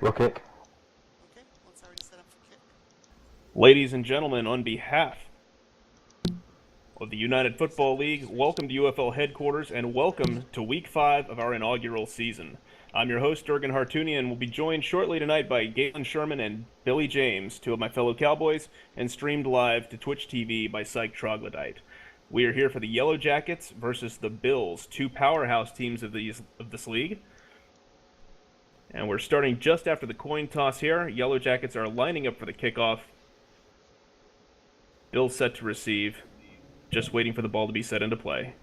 Low kick. Okay, well, it's already set up for kick. Ladies and gentlemen, on behalf of the United Football League, welcome to UFL headquarters and welcome to Week 5 of our inaugural season. I'm your host, Durgan Hartunian, and will be joined shortly tonight by Galen Sherman and Billy James, two of my fellow Cowboys, and streamed live to Twitch TV by Psych Troglodyte. We are here for the Yellow Jackets versus the Bills, two powerhouse teams of this league. And we're starting just after the coin toss here. Yellow Jackets are lining up for the kickoff. Bills set to receive, just waiting for the ball to be set into play.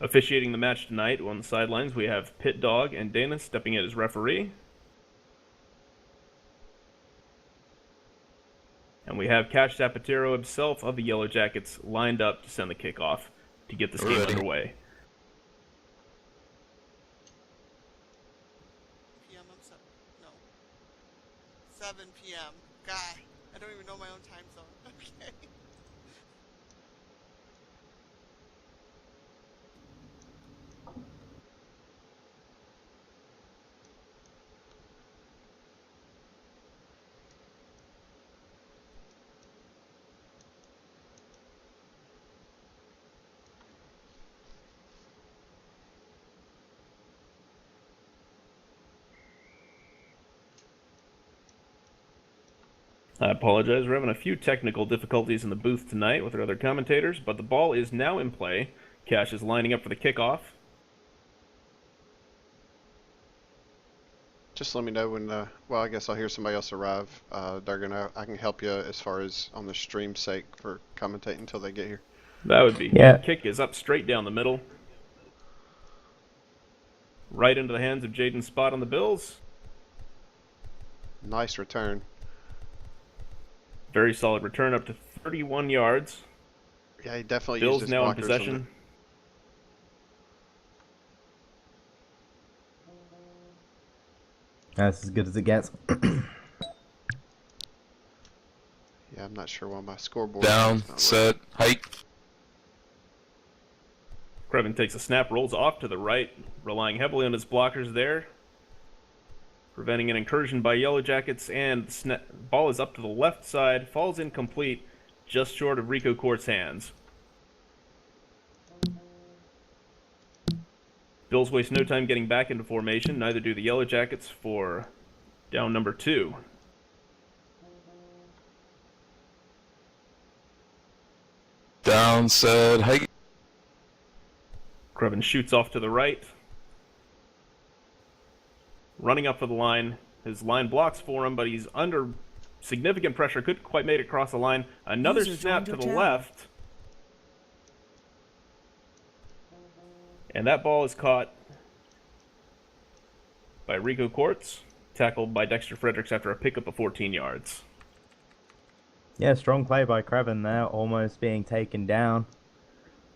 Officiating the match tonight on the sidelines, we have Pit Dog and Dana stepping in as referee. And we have Cash Zapatero himself of the Yellow Jackets lined up to send the kickoff to get this game underway. PM, I'm sorry. No. 7 p.m. God, I don't even know my own time zone. Okay. I apologize, we're having a few technical difficulties in the booth tonight with our other commentators, but the ball is now in play. Cash is lining up for the kickoff. Just let me know when, well, I guess I'll hear somebody else arrive. Durgan, I can help you as far as on the stream's sake for commentating until they get here. That would be Yeah. Kick is up straight down the middle. Right into the hands of Jaden Spot on the Bills. Nice return. Very solid return up to 31 yards. Yeah, he definitely Bills used his now in blockers possession. That's as good as it gets. Yeah, I'm not sure why my scoreboard Down, is not set, hike. Krevin takes a snap, rolls off to the right, relying heavily on his blockers there, preventing an incursion by Yellow Jackets, and the ball is up to the left side, falls incomplete, just short of Rico Court's hands. Bills waste no time getting back into formation, neither do the Yellow Jackets for down number 2. Down, set, hike. Krevin shoots off to the right. Running up for the line. His line blocks for him, but he's under significant pressure. Couldn't quite make it across the line. Another snap to the left. And that ball is caught by Rico Courts, tackled by Dexter Fredericks after a pickup of 14 yards. Yeah, strong play by Krevin there, almost being taken down.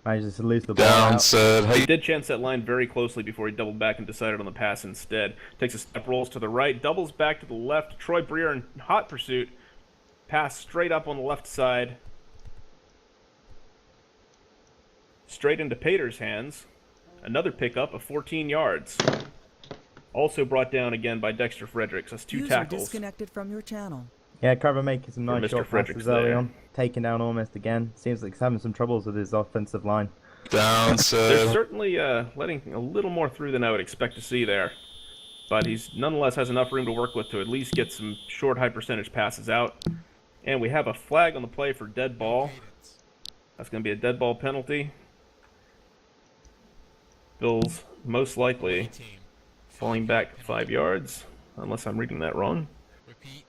Manages to lose the ball Down, out. set, He hike. did chance that line very closely before he doubled back and decided on the pass instead. Takes a step, rolls to the right, doubles back to the left. Troy Breer in hot pursuit. Pass straight up on the left side. Straight into Pater's hands. Another pickup of 14 yards. Also brought down again by Dexter Fredericks. That's 2 User tackles. disconnected from your channel. Yeah, Krevin making some For nice Mr. short Fredericks passes early there. on. Taken down almost again. Seems like he's having some troubles with his offensive line. Down, They're set. certainly letting a little more through than I would expect to see there. But he's nonetheless has enough room to work with to at least get some short, high percentage passes out. And we have a flag on the play for dead ball. That's going to be a dead ball penalty. Bills most likely falling back 5 yards, unless I'm reading that wrong. Repeat.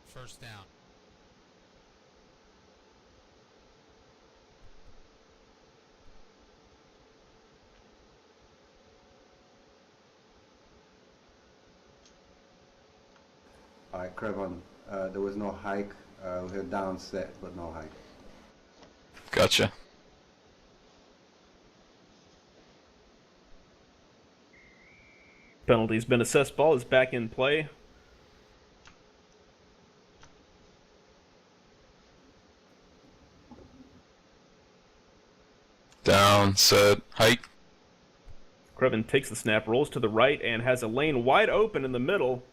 First down. All right, Krevon, there was no hike. We had down set, but no hike. Gotcha. Penalty's been assessed. Ball is back in play. Down, set, hike. Krevin takes the snap, rolls to the right, and has a lane wide open in the middle.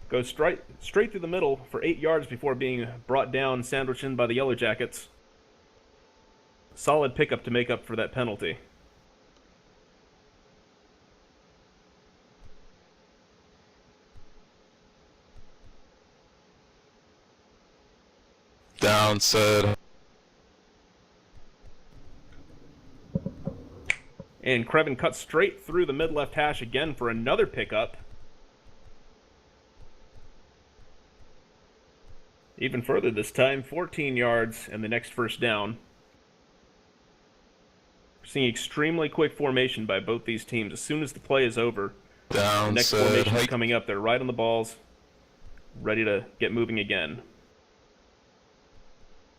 Goes straight through the middle for 8 yards before being brought down, sandwiched in by the Yellow Jackets. Solid pickup to make up for that penalty. Down, set. And Krevin cuts straight through the mid-left hash again for another pickup. Even further this time, 14 yards and the next first down. We're seeing extremely quick formation by both these teams. As soon as the play is over, the Down, next set, formation is hike. coming up. They're right on the balls, ready to get moving again.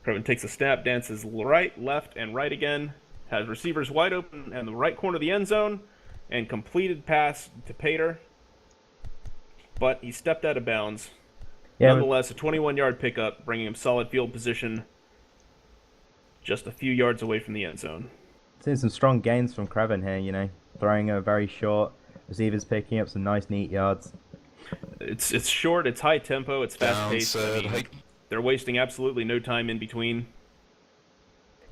Krevin takes a snap, dances right, left, and right again. Has receivers wide open in the right corner of the end zone, and completed pass to Pater. But he stepped out of bounds. Yeah, Nonetheless, a 21-yard pickup, bringing him solid field position just a few yards away from the end zone. seeing some strong gains from Krevin here, you know. Throwing a very short, receivers picking up some nice, neat yards. It's short, it's high tempo, it's fast Down, paced. set, hike. They're wasting absolutely no time in between.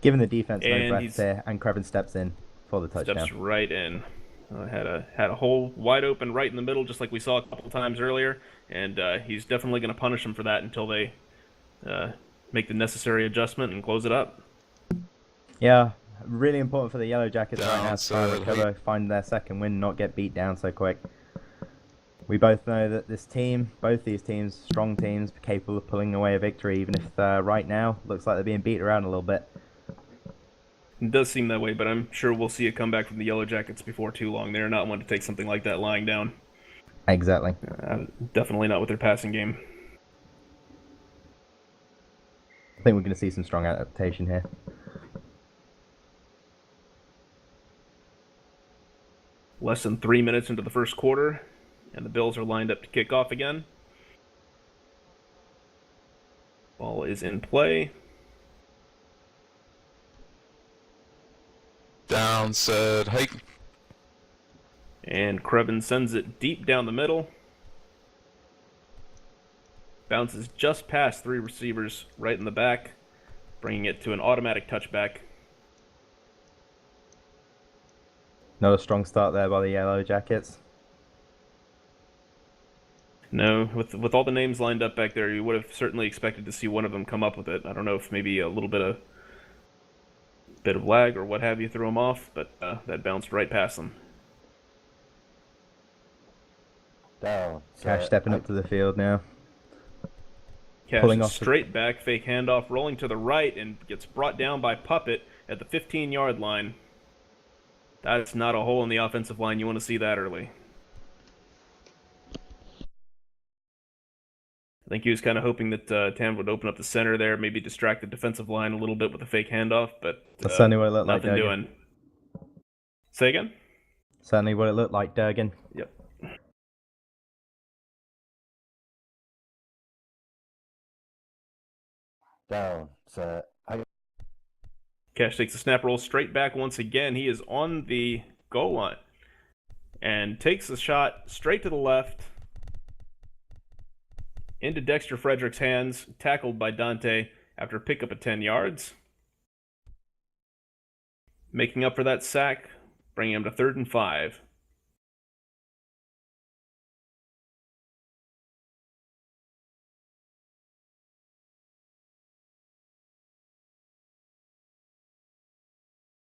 Giving the defense no And breath there, and Krevin steps in for the touchdown. Steps right in. Had a hole wide open right in the middle, just like we saw a couple times earlier, and he's definitely going to punish them for that until they make the necessary adjustment and close it up. Yeah, really important for the Yellow Jackets right now to try and Downside, recover, find their second win, not get beat down so quick. We both know that this team, both these teams, strong teams, capable of pulling away a victory, even if right now looks like they're being beat around a little bit. It does seem that way, but I'm sure we'll see a comeback from the Yellow Jackets before too long. They're not one to take something like that lying down. Exactly. Definitely not with their passing game. I think we're going to see some strong adaptation here. Less than 3 minutes into the first quarter, and the Bills are lined up to kick off again. Ball is in play. Down, set, hike. And Krevin sends it deep down the middle. Bounces just past 3 receivers right in the back, bringing it to an automatic touchback. Another strong start there by the Yellow Jackets. No, with all the names lined up back there, you would have certainly expected to see one of them come up with it. I don't know if maybe a little bit of lag or what have you threw them off, but that bounced right past them. Down. Cash stepping up to the field now. Cash Pulling is off the- straight back, fake handoff, rolling to the right, and gets brought down by Puppet at the 15-yard line. That's not a hole in the offensive line. You want to see that early. I think he was kind of hoping that Tam would open up the center there, maybe distract the defensive line a little bit with a fake handoff, but That's certainly what it looked like, nothing Durgan. doing. Say again? Certainly what it looked like, Durgan. Yep. Down. Set. Hike. Cash takes the snap, roll straight back once again. He is on the goal line and takes the shot straight to the left into Dexter Frederick's hands, tackled by Dante after a pickup of 10 yards. Making up for that sack, bringing him to 3rd and 5.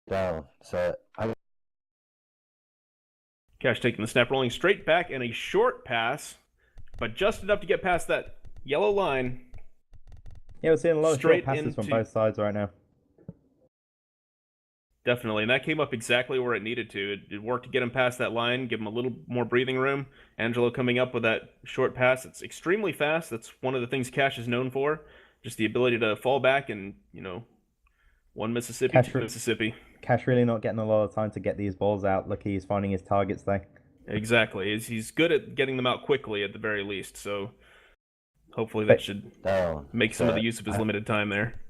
Down. Set. Hike. Cash taking the snap, rolling straight back, and a short pass, but just enough to get past that yellow line. Yeah, we're seeing a lot of short Straight passes from into- both sides right now. Definitely, and that came up exactly where it needed to. It worked to get him past that line, give him a little more breathing room. Angelo coming up with that short pass. It's extremely fast. That's one of the things Cash is known for. Just the ability to fall back and, one Mississippi, Cash two Mississippi. Cash really not getting a lot of time to get these balls out. Lucky he's finding his targets there. Exactly. He's good at getting them out quickly at the very least, so hopefully that should Down. make some of the Set. use of his Hike. limited time there.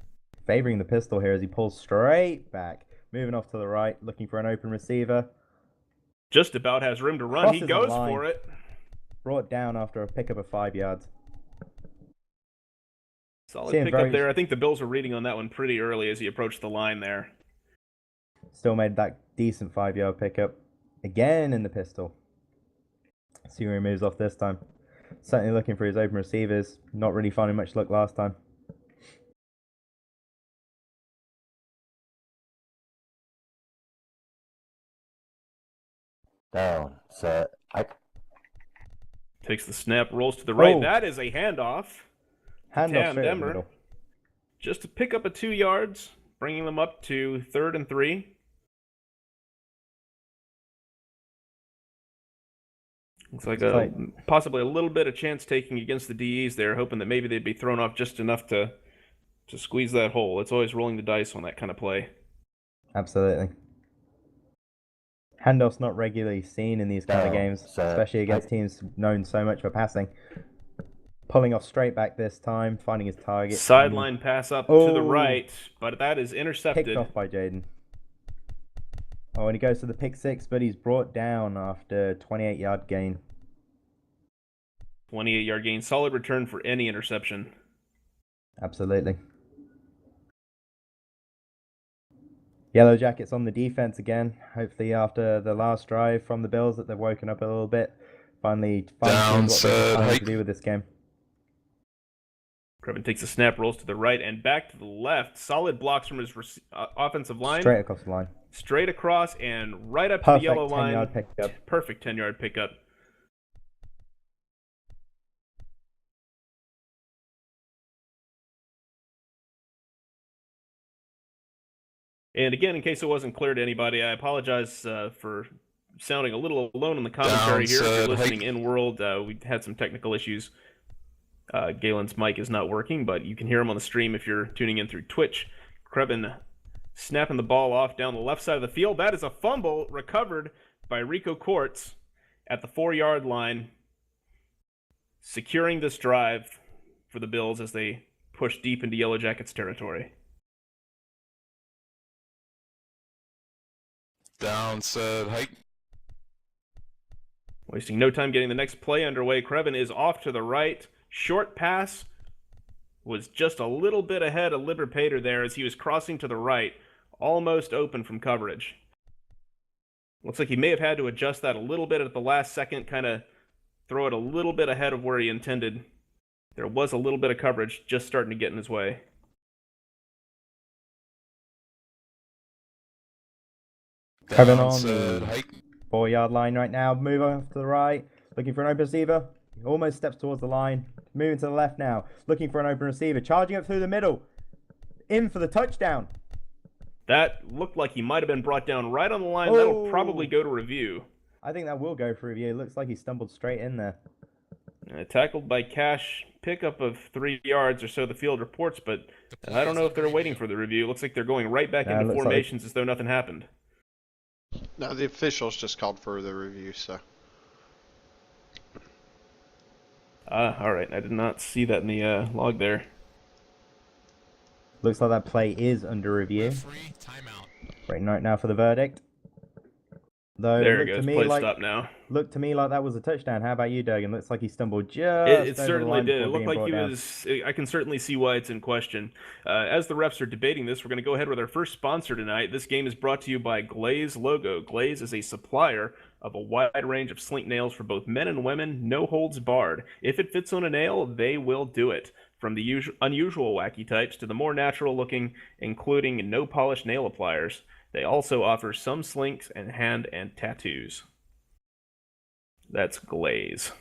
Favoring the pistol here as he pulls straight back. moving off to the right, looking for an open receiver. Just about has room to run. He Crosses the goes line. for it. Brought down after a pickup of 5 yards. Solid Seeing pickup very- there. I think the Bills were reading on that one pretty early as he approached the line there. Still made that decent 5-yard pickup. Again in the pistol. See where he moves off this time. Certainly looking for his open receivers. Not really finding much luck last time. Down, set, hike. Takes the snap, rolls to the right. Oh. That is a handoff. Handoff Tam straight in the Demmer. middle. Just to pick up a 2 yards, bringing them up to 3rd and 3. Looks like possibly a little bit of chance taking against the DEs there, hoping that maybe they'd be thrown off just enough to squeeze that hole. It's always rolling the dice on that kind of play. Absolutely. Handoff's not regularly seen in these kind of games, especially against teams known so much for passing. Pulling off straight back this time, finding his target. Sideline pass up to the right, but that is intercepted. Picked off by Jaden. Oh, and he goes to the pick 6, but he's brought down after 28-yard gain. 28-yard gain. Solid return for any interception. Absolutely. Yellow Jackets on the defense again. Hopefully after the last drive from the Bills that they've woken up a little bit. Finally Down, what they're set, trying to hike. do with this game. Krevin takes a snap, rolls to the right and back to the left. Solid blocks from his offensive line. Straight across the line. Straight across and right up to the yellow line. 10-yard pickup. Perfect 10-yard pickup. And again, in case it wasn't clear to anybody, I apologize for sounding a little alone in the commentary here. If you're listening in world, we had some technical issues. Galen's mic is not working, but you can hear him on the stream if you're tuning in through Twitch. Krevin snapping the ball off down the left side of the field. That is a fumble recovered by Rico Quartz at the 4-yard line, securing this drive for the Bills as they push deep into Yellow Jackets territory. Down, set, hike. Wasting no time getting the next play underway. Krevin is off to the right. Short pass was just a little bit ahead of Liber Pater there as he was crossing to the right, almost open from coverage. Looks like he may have had to adjust that a little bit at the last second, kind of throw it a little bit ahead of where he intended. There was a little bit of coverage just starting to get in his way. Krevin Down, on set, the hike. 4-yard line right now. Move off to the right. Looking for an open receiver. He almost steps towards the line. Moving to the left now. Looking for an open receiver. Charging up through the middle. In for the touchdown. That looked like he might have been brought down right on the line. Oh. That'll probably go to review. I think that will go for review. Looks like he stumbled straight in there. Tackled by Cash, pickup of 3 yards or so, the field reports, but I don't know if they're waiting for the review. It looks like they're going right back Yeah, into looks like- formations as though nothing happened. No, the officials just called for the review, so. All right. I did not see that in the log there. Looks like that play is under review. Referee, timeout. Waiting right now for the verdict. Though There it it looked goes. to me Play like stop now. looked to me like that was a touchdown. How about you, Durgan? Looks like he stumbled just It over the certainly line did. It before looked being like he brought down. was. I can certainly see why it's in question. As the refs are debating this, we're going to go ahead with our first sponsor tonight. This game is brought to you by Glaze Logo. Glaze is a supplier of a wide range of slink nails for both men and women, no holds barred. If it fits on a nail, they will do it. From the unusual wacky types to the more natural looking, including no polish nail appliers. They also offer some slinks and hand and tattoos. That's Glaze.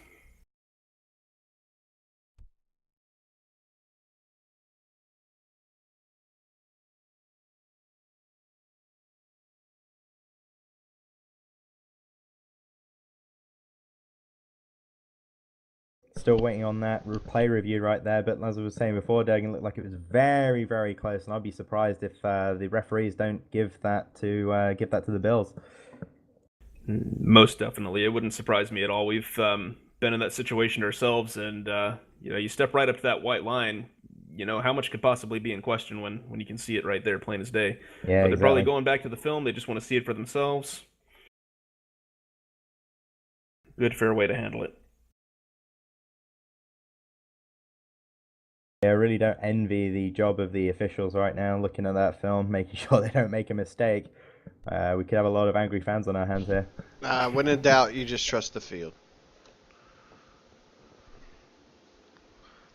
Still waiting on that play review right there, but as I was saying before, Durgan, looked like it was very, very close, and I'd be surprised if the referees don't give that to the Bills. Most definitely. It wouldn't surprise me at all. We've been in that situation ourselves, and you step right up to that white line. how much could possibly be in question when you can see it right there, plain as day. Yeah, But they're probably exactly. going back to the film. They just want to see it for themselves. Good, fair way to handle it. Yeah, I really don't envy the job of the officials right now, looking at that film, making sure they don't make a mistake. We could have a lot of angry fans on our hands here. When in doubt, you just trust the field.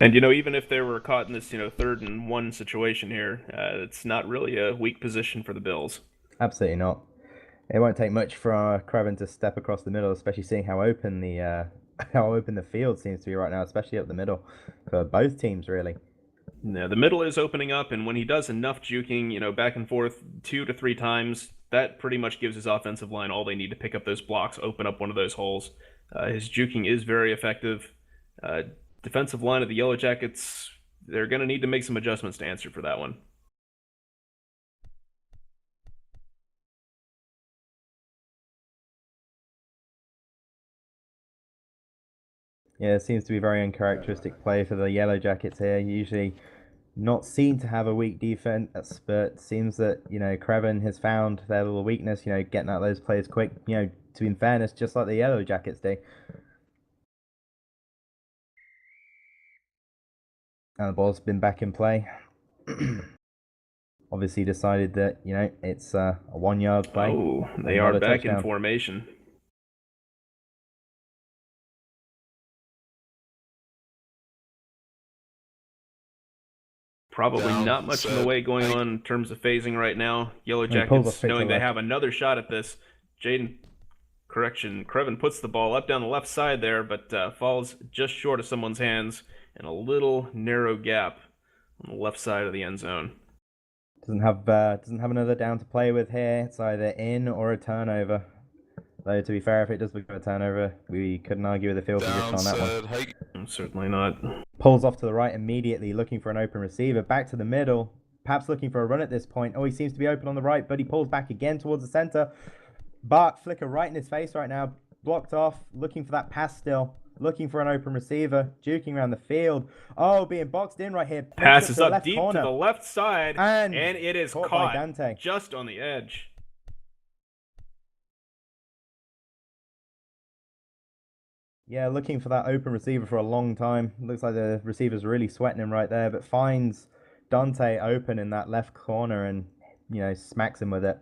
And, even if they were caught in this, 3rd and 1 situation here, it's not really a weak position for the Bills. Absolutely not. It won't take much for Craven to step across the middle, especially seeing how open the how open the field seems to be right now, especially up the middle for both teams, really. Yeah, the middle is opening up, and when he does enough juking, back and forth 2 to 3 times, that pretty much gives his offensive line all they need to pick up those blocks, open up one of those holes. His juking is very effective. Defensive line of the Yellow Jackets, they're going to need to make some adjustments to answer for that one. Yeah, it seems to be a very uncharacteristic play for the Yellow Jackets here. Usually not seen to have a weak defense, but seems that, Craven has found their little weakness, getting out those players quick, to be in fairness, just like the Yellow Jackets do. And the ball's been back in play. Obviously decided that, it's a 1-yard play. Oh, they and are not a back in touchdown. formation. Probably Down, not much in the set, way going hike. on in terms of phasing right now. Yellow He pulls off Jackets, straight to knowing the they left. have another shot at this. Craven puts the ball up down the left side there, but falls just short of someone's hands in a little narrow gap on the left side of the end zone. Doesn't have another down to play with here. It's either in or a turnover. Though to be fair, if it does become a turnover, we couldn't argue with the field position on that one. Downside, hike. Certainly not. Pulls off to the right immediately, looking for an open receiver. Back to the middle, perhaps looking for a run at this point. Oh, he seems to be open on the right, but he pulls back again towards the center. Bart flicker right in his face right now, blocked off, looking for that pass still. Looking for an open receiver, juking around the field. Oh, being boxed in right here. Passes up left deep corner. to the left side, And it is caught caught by Dante. just on the edge. Yeah, looking for that open receiver for a long time. Looks like the receiver's really sweating him right there, but finds Dante open in that left corner and, smacks him with it.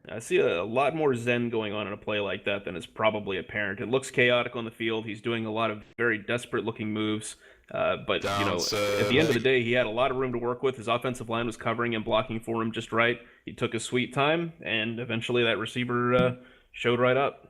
I see a lot more zen going on in a play like that than is probably apparent. It looks chaotic on the field. He's doing a lot of very desperate-looking moves. But, at the end of the day, he had a lot of room to work with. His offensive line was covering and blocking for him just right. He took his sweet time, and eventually that receiver showed right up.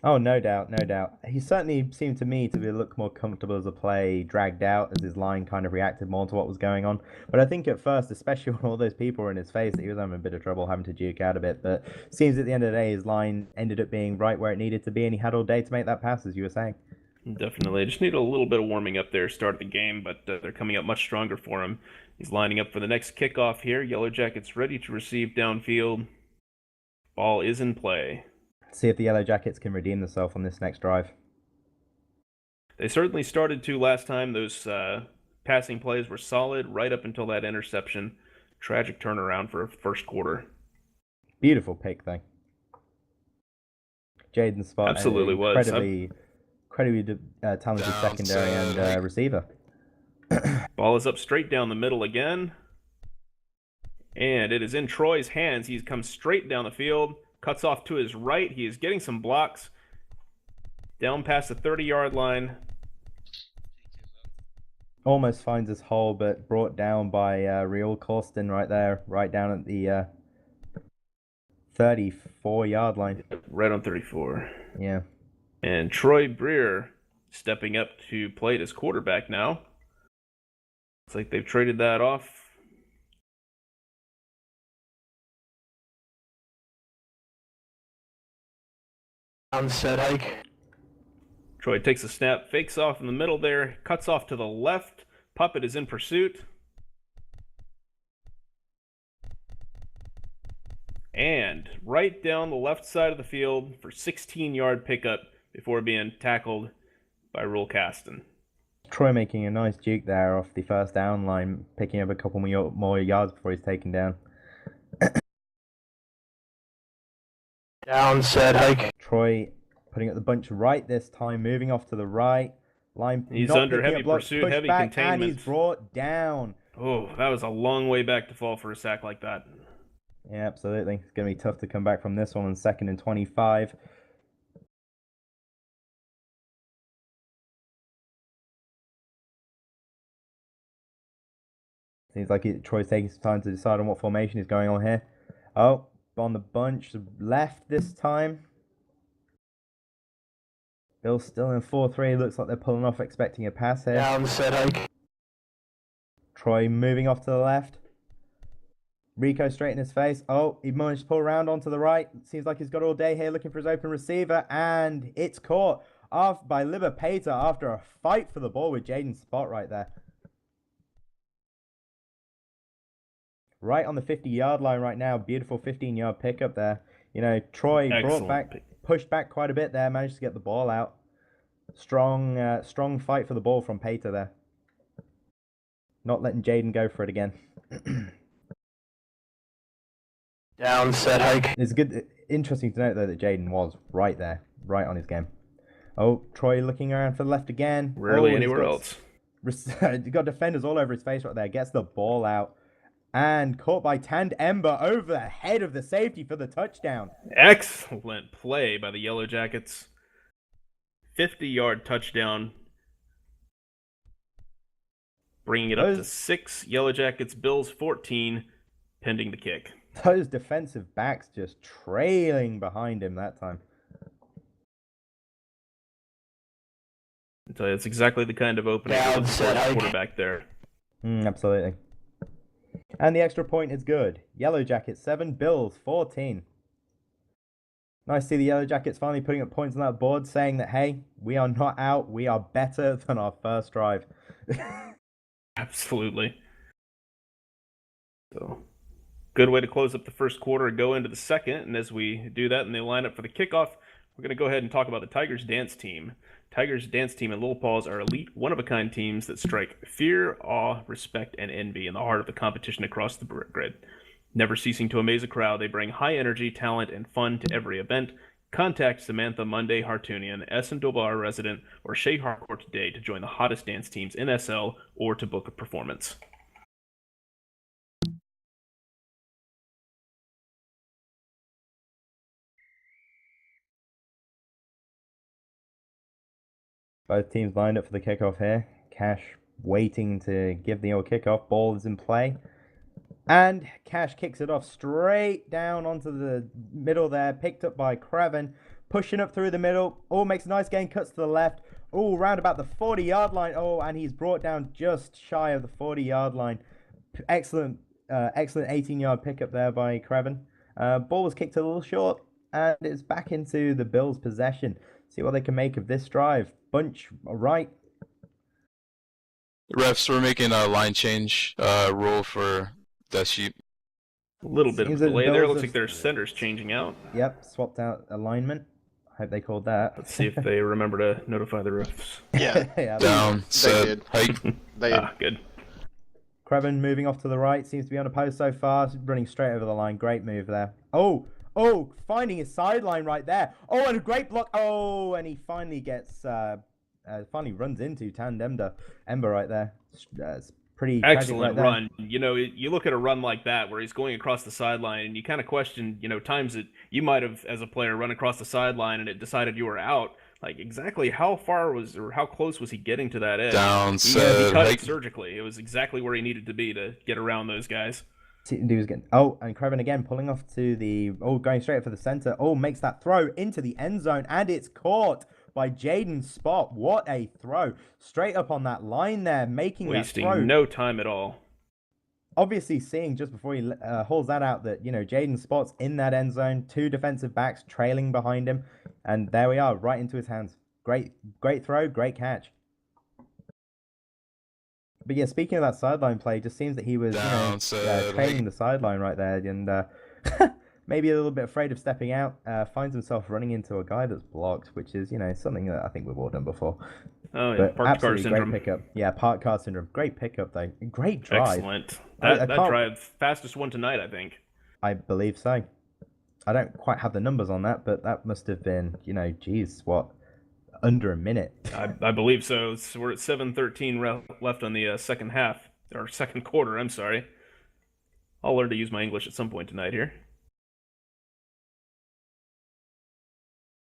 Oh, no doubt, no doubt. He certainly seemed to me to look more comfortable as a play, dragged out as his line kind of reacted more to what was going on. But I think at first, especially when all those people were in his face, that he was having a bit of trouble having to juke out a bit. But seems at the end of the day, his line ended up being right where it needed to be, and he had all day to make that pass, as you were saying. Definitely. Just need a little bit of warming up there, start of the game, but they're coming up much stronger for him. He's lining up for the next kickoff here. Yellow Jackets ready to receive downfield. Ball is in play. See if the Yellow Jackets can redeem themselves on this next drive. They certainly started to last time. Those passing plays were solid right up until that interception. Tragic turnaround for a first quarter. Beautiful pick, though. Jaden Spot, Absolutely was. Incredibly talented secondary and receiver. Ball is up straight down the middle again. And it is in Troy's hands. He's come straight down the field. Cuts off to his right. He is getting some blocks. Down past the 30-yard line. Almost finds his hole, but brought down by Real Corsten right there, right down at the 34-yard line. Right on 34. Yeah. And Troy Breer stepping up to play it as quarterback now. Looks like they've traded that off. Set hike. Troy takes a snap, fakes off in the middle there, cuts off to the left. Puppet is in pursuit. And right down the left side of the field for 16-yard pickup before being tackled by Rule Caston. Troy making a nice juke there off the first down line, picking up a couple more yards before he's taken down. Down, set hike. Troy putting up the bunch right this time, moving off to the right. Line He's not under picking heavy up blocks, pursuit, pushed heavy back, containment. and he's brought down. Oh, that was a long way back to fall for a sack like that. Yeah, absolutely. It's going to be tough to come back from this one on 2nd and 25. Seems like Troy's taking some time to decide on what formation is going on here. Oh, on the bunch left this time. Bill's still in 4-3. Looks like they're pulling off, expecting a pass here. Down, set hike. Troy moving off to the left. Rico straight in his face. Oh, he managed to pull around onto the right. Seems like he's got all day here looking for his open receiver. And it's caught off by Liberator after a fight for the ball with Jaden's spot right there. Right on the 50-yard line right now. Beautiful 15-yard pickup there. You know, Troy pushed back quite a bit there. Managed to get the ball out. Strong fight for the ball from Pater there. Not letting Jaden go for it again. Down, set hike. It's interesting to note though that Jaden was right there, right on his game. Oh, Troy looking around for the left again. Rarely anywhere else. He's got defenders all over his face right there. Gets the ball out. And caught by Tand Ember over the head of the safety for the touchdown. Excellent play by the Yellow Jackets. 50-yard touchdown. Bringing it up to 6. Yellow Jackets, Bills 14, pending the kick. Those defensive backs just trailing behind him that time. I tell you, it's exactly the kind of opening for the quarterback there. Absolutely. And the extra point is good. Yellow Jackets 7, Bills 14. Nice to see the Yellow Jackets finally putting up points on that board, saying that, hey, we are not out. We are better than our first drive. Absolutely. So, good way to close up the first quarter and go into the second. And as we do that and they line up for the kickoff, we're going to go ahead and talk about the Tigers dance team. Tigers dance team and Little Paws are elite, one-of-a-kind teams that strike fear, awe, respect, and envy in the heart of the competition across the grid. Never ceasing to amaze a crowd, they bring high energy, talent, and fun to every event. Contact Samantha Monday Hartunian, Essen Dobar resident, or Shay Harcourt today to join the hottest dance teams in SL or to book a performance. Both teams lined up for the kickoff here. Cash waiting to give the old kickoff. Ball is in play. And Cash kicks it off straight down onto the middle there. Picked up by Craven. Pushing up through the middle. Oh, makes a nice gain. Cuts to the left. Oh, round about the 40-yard line. Oh, and he's brought down just shy of the 40-yard line. Excellent 18-yard pickup there by Craven. Ball was kicked a little short. And it's back into the Bills' possession. See what they can make of this drive. Bunch right. Refs, we're making a line change rule for that sheet. A little bit of delay there. Looks like their center's changing out. Yep, swapped out alignment. Hope they called that. Let's see if they remember to notify the refs. Yeah. Down, set, hike. Good. Craven moving off to the right. Seems to be on a post so far. Running straight over the line. Great move there. Oh, finding his sideline right there. Oh, and a great block. Oh, and he finally gets, finally runs into Tand Ember right there. It's pretty excellent right run. You know, you look at a run like that where he's going across the sideline, and you kind of question, you know, times that you might have, as a player, run across the sideline and it decided you were out. Like, exactly how far was, or how close was he getting to that edge? Down, set, he cut it surgically. It was exactly where he needed to be to get around those guys. And Craven again pulling off to the, going straight for the center. Makes that throw into the end zone, and it's caught by Jaden Spot. What a throw. Straight up on that line there, making that throw. Wasting no time at all. Obviously seeing just before he hauls that out that, you know, Jaden Spot's in that end zone, 2 defensive backs trailing behind him, and there we are, right into his hands. Great throw, great catch. But yeah, speaking of that sideline play, just seems that he was trailing the sideline right there, and maybe a little bit afraid of stepping out. Finds himself running into a guy that's blocked, which is, you know, something that I think we've all done before. Oh, yeah. But Parked car absolutely syndrome. great pickup. Yeah, parked car syndrome. Great pickup, though. Great drive. Excellent. I That can't- drive, fastest one tonight, I think. I believe so. I don't quite have the numbers on that, but that must have been, geez, what, under a minute. I believe so. We're at 7:13 left on the second half, or second quarter, I'm sorry. I'll learn to use my English at some point tonight here.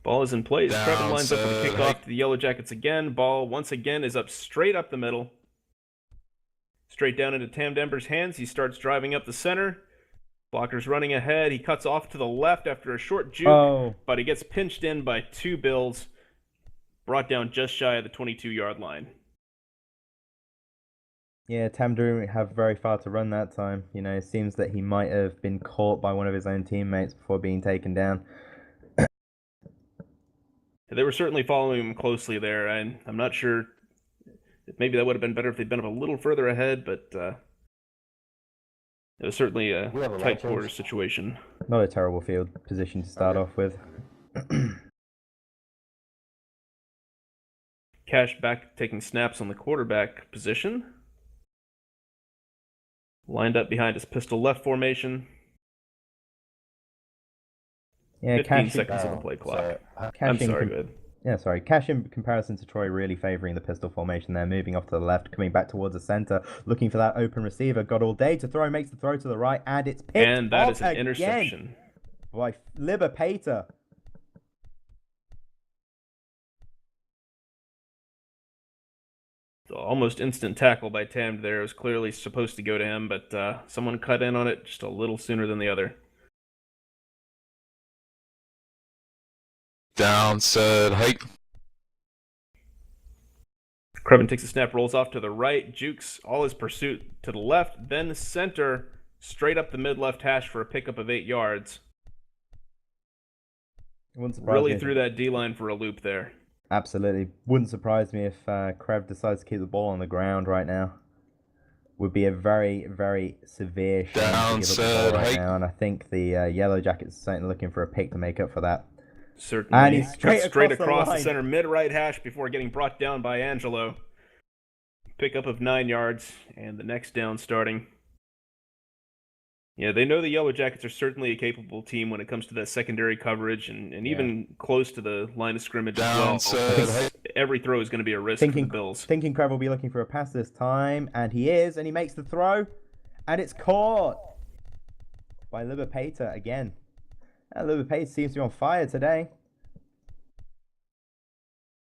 Ball is in place. Trevin lines up for the kickoff to the Yellow Jackets again. Ball, once again, is up straight up the middle. Straight down into Tam Denver's hands. He starts driving up the center. Blocker's running ahead. He cuts off to the left after a short juke, but he gets pinched in by two Bills. Brought down just shy of the 22-yard line. Yeah, Tam didn't have very far to run that time. It seems that he might have been caught by one of his own teammates before being taken down. They were certainly following him closely there, and I'm not sure. Maybe that would have been better if they'd been up a little further ahead, but it was certainly a tight quarter situation. Not a terrible field position to start off with. Cash back taking snaps on the quarterback position. Lined up behind his pistol left formation. Yeah, 15 seconds on the play clock. I'm sorry, good. Yeah, sorry. Cash in comparison to Troy really favouring the pistol formation there, moving off to the left, coming back towards the centre, looking for that open receiver. Got all day to throw, makes the throw to the right, and it's picked And that is an again interception. by Liber Pater. Almost instant tackle by Tam there. It was clearly supposed to go to him, but someone cut in on it just a little sooner than the other. Down, set, hike. Krevin takes a snap, rolls off to the right, jukes all his pursuit to the left, then center, straight up the mid-left hash for a pickup of 8 yards. Really threw that D-line for a loop there. Absolutely. Wouldn't surprise me if Krev decides to keep the ball on the ground right now. Would be a very, very severe shame to give up the ball right now, and I think the Yellow Jackets are certainly looking for a pick to make up for that. Certainly. And he's straight across the the center mid-right hash before getting brought down by Angelo. Pickup of 9 yards, and the next down starting. Yeah, they know the Yellow Jackets are certainly a capable team when it comes to that secondary coverage and even close to the line of scrimmage as well. Every throw is going to be a risk for the Bills. Thinking Krev will be looking for a pass this time, and he is, and he makes the throw, and it's caught by Liber Pater again. Liber Pater seems to be on fire today.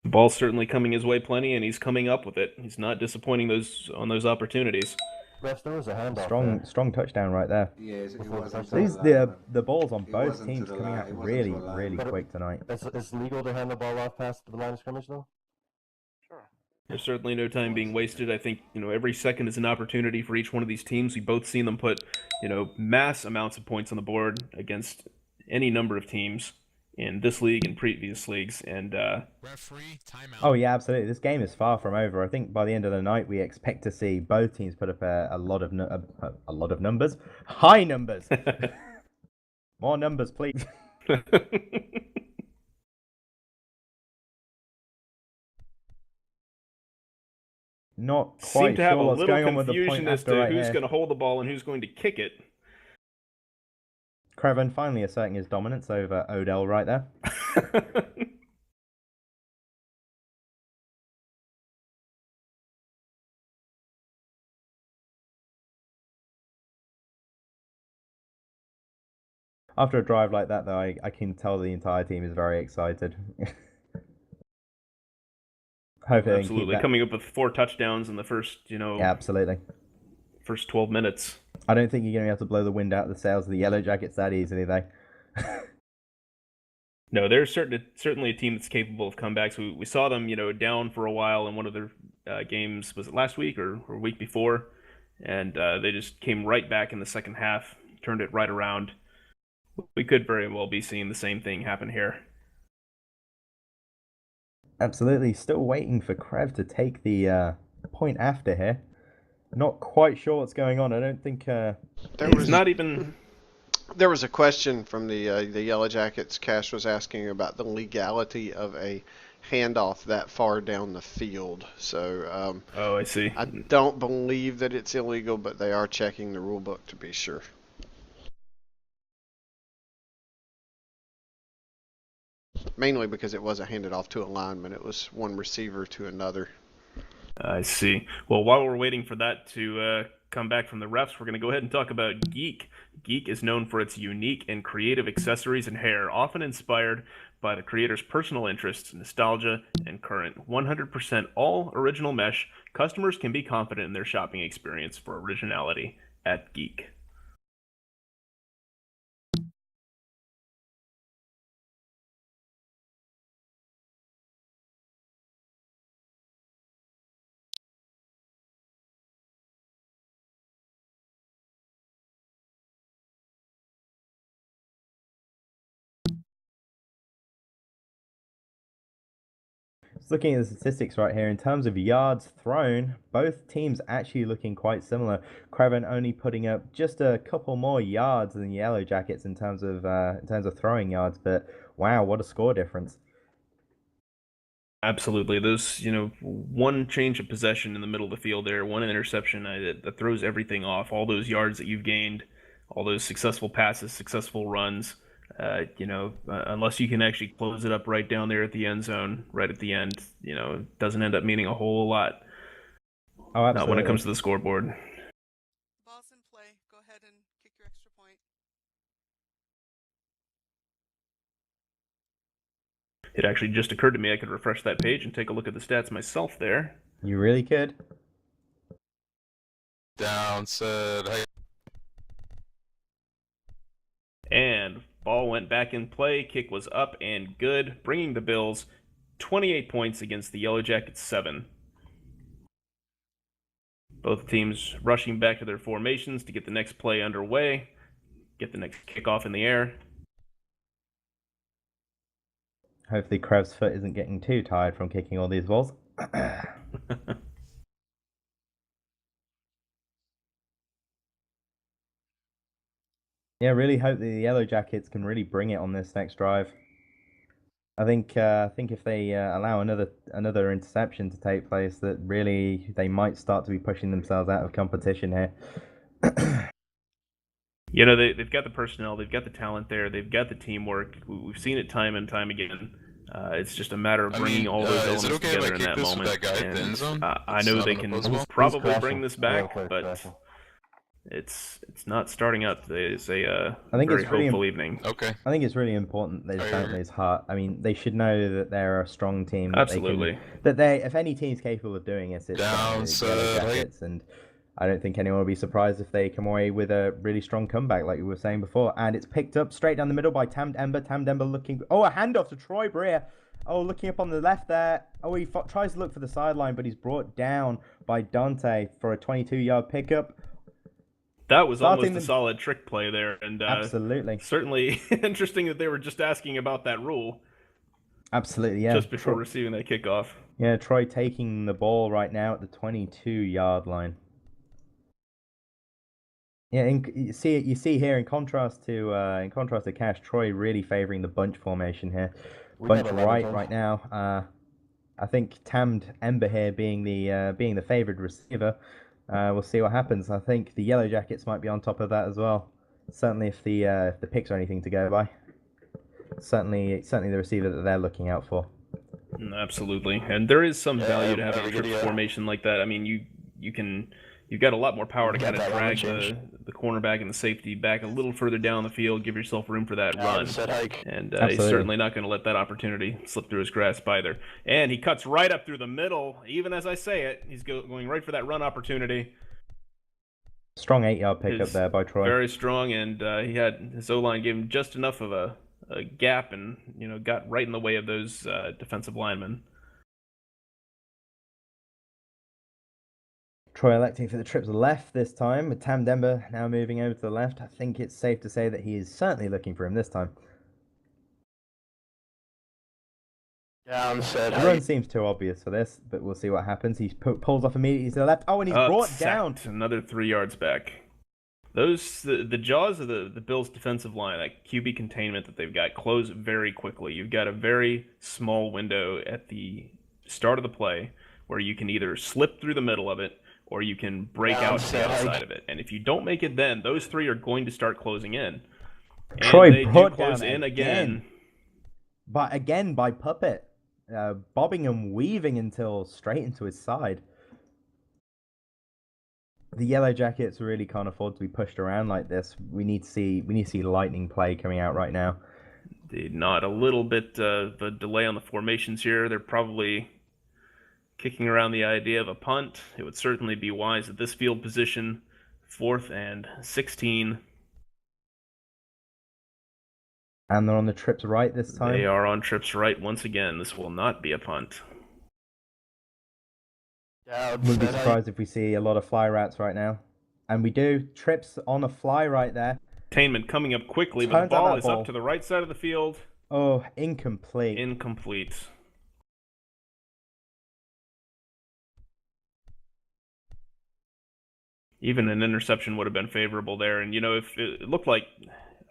The ball's certainly coming his way plenty, and he's coming up with it. He's not disappointing on those opportunities. There was a handoff. Strong touchdown right there. Yeah, it wasn't. The balls on both teams coming out really quick tonight. It's legal to hand the ball off past the line of scrimmage, though? Sure. There's certainly no time being wasted. I think, every second is an opportunity for each one of these teams. We've both seen them put, mass amounts of points on the board against any number of teams in this league and previous leagues. And referee timeout. Oh yeah, absolutely. This game is far from over. I think by the end of the night, we expect to see both teams put up a lot of numbers, high numbers. More numbers, please. Not quite seem to have sure a what's little going on with the confusion point as after to right who's here. going to hold the ball and who's going to kick it. Kreven finally asserting his dominance over Odell right there. After a drive like that, though, I can tell the entire team is very excited. Hopefully Absolutely. Coming up with 4 touchdowns in the first, yeah, absolutely. First 12 minutes. I don't think you're going to be able to blow the wind out of the sails of the Yellow Jackets that easily, though. No, they're certainly a team that's capable of comebacks. We saw them, down for a while in one of their games. Was it last week or week before? And they just came right back in the second half, turned it right around. We could very well be seeing the same thing happen here. Absolutely. Still waiting for Krev to take the point after here. Not quite sure what's going on. I don't think... There was a question from the Yellow Jackets. Cash was asking about the legality of a handoff that far down the field. So Oh, I see. I don't believe that it's illegal, but they are checking the rule book to be sure. Mainly because it wasn't handed off to a lineman, it was one receiver to another. I see. Well, while we're waiting for that to come back from the refs, we're going to go ahead and talk about Geek. Geek is known for its unique and creative accessories and hair, often inspired by the creator's personal interests, nostalgia, and current 100% all original mesh. Customers can be confident in their shopping experience for originality at Geek. Just looking at the statistics right here, in terms of yards thrown, both teams actually looking quite similar. Craven only putting up just a couple more yards than the Yellow Jackets in terms of throwing yards, but wow, what a score difference. Absolutely. Those, one change of possession in the middle of the field there, one interception that throws everything off. All those yards that you've gained, all those successful passes, successful runs. Unless you can actually close it up right down there at the end zone, right at the end, it doesn't end up meaning a whole lot. Oh, absolutely. Not when it comes to the scoreboard. Ball's in play. Go ahead and kick your extra point. It actually just occurred to me I could refresh that page and take a look at the stats myself there. You really could. Down, said hike. And ball went back in play. Kick was up and good, bringing the Bills 28 points against the Yellow Jackets 7. Both teams rushing back to their formations to get the next play underway, get the next kickoff in the air. Hopefully Krev's foot isn't getting too tired from kicking all these balls. Yeah, really hope the Yellow Jackets can really bring it on this next drive. I think if they allow another interception to take place, that really they might start to be pushing themselves out of competition here. They've got the personnel, they've got the talent there, they've got the teamwork. We've seen it time and time again. It's just a matter of bringing all those elements together in that moment. I know they can probably bring this back, but it's not starting out today. It's a very hopeful evening. Okay. I think it's really important they don't lose heart. I mean, they should know that they're a strong team. Absolutely. If any team's capable of doing it, it's the Yellow Jackets, and I don't think anyone will be surprised if they come away with a really strong comeback, like we were saying before. And it's picked up straight down the middle by Tamd Ember. Tamd Ember looking... Oh, a handoff to Troy Breer. Oh, looking up on the left there. Oh, he tries to look for the sideline, but he's brought down by Dante for a 22-yard pickup. That was almost a solid trick play there. And absolutely. Certainly interesting that they were just asking about that rule. Absolutely, yeah. Just before receiving that kickoff. Yeah, Troy taking the ball right now at the 22-yard line. Yeah, you see here in contrast to Cash, Troy really favoring the bunch formation here. Bunch right now. I think Tamd Ember here being the favored receiver. We'll see what happens. I think the Yellow Jackets might be on top of that as well. Certainly, if the picks are anything to go by. Certainly the receiver that they're looking out for. Absolutely, and there is some value to having a triple formation like that. I mean, you've got a lot more power to kind of drag the cornerback and the safety back a little further down the field, give yourself room for that run. And he's certainly not going to let that opportunity slip through his grasp either. And he cuts right up through the middle, even as I say it. He's going right for that run opportunity. Strong 8-yard pickup there by Troy. Very strong, and his O-line gave him just enough of a gap and got right in the way of those defensive linemen. Troy electing for the trip to the left this time, with Tamd Ember now moving over to the left. I think it's safe to say that he is certainly looking for him this time. The run seems too obvious for this, but we'll see what happens. He pulls off immediately to the left. Oh, and he's brought down. Another 3 yards back. The jaws of the Bills' defensive line, that QB containment that they've got, close very quickly. You've got a very small window at the start of the play where you can either slip through the middle of it or you can break out to the outside of it. And if you don't make it then, those three are going to start closing in. And Troy they do brought close down in again. But again by Puppet, bobbing and weaving until straight into his side. The Yellow Jackets really can't afford to be pushed around like this. We need to see lightning play coming out right now. Indeed, not a little bit of a delay on the formations here. They're probably kicking around the idea of a punt. It would certainly be wise at this field position. 4th and 16. And they're on the trips right this time. They are on trips right once again. This will not be a punt. Wouldn't be surprised if we see a lot of fly routes right now. And we do. Trips on a fly right there. Containment coming up quickly, but the ball is up to the right side of the field. Oh, incomplete. Incomplete. Even an interception would have been favorable there. And, if it looked like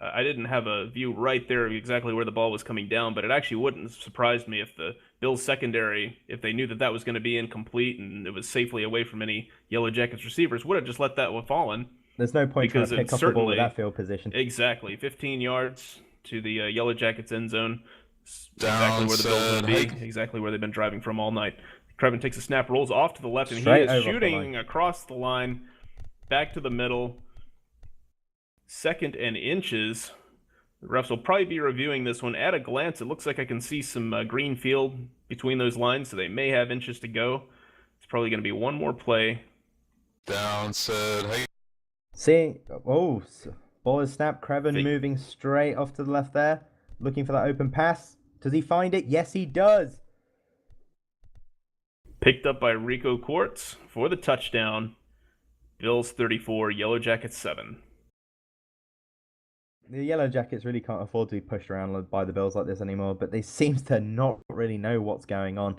I didn't have a view right there of exactly where the ball was coming down, but it actually wouldn't have surprised me if the Bills secondary, if they knew that was going to be incomplete and it was safely away from any Yellow Jackets receivers, would have just let that one fallen. There's no point trying to pick up the ball with that field position. Exactly. 15 yards to the Yellow Jackets end zone. Exactly where the Bills would be. Exactly where they've been driving from all night. Krevin takes a snap, rolls off to the left, and he is shooting across the line, back to the middle. 2nd and inches. The refs will probably be reviewing this one. At a glance, it looks like I can see some green field between those lines, so they may have inches to go. It's probably going to be one more play. Down, said, hey. See, ball is snapped. Krevin moving straight off to the left there, looking for that open pass. Does he find it? Yes, he does. Picked up by Rico Quartz for the touchdown. Bills 34, Yellow Jackets 7. The Yellow Jackets really can't afford to be pushed around by the Bills like this anymore, but they seem to not really know what's going on.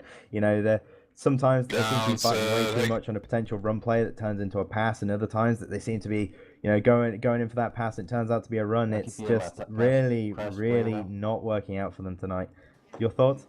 Sometimes they seem to be fighting way too much on a potential run play that turns into a pass, and other times that they seem to be, going in for that pass and it turns out to be a run. It's just really not working out for them tonight. Your thoughts?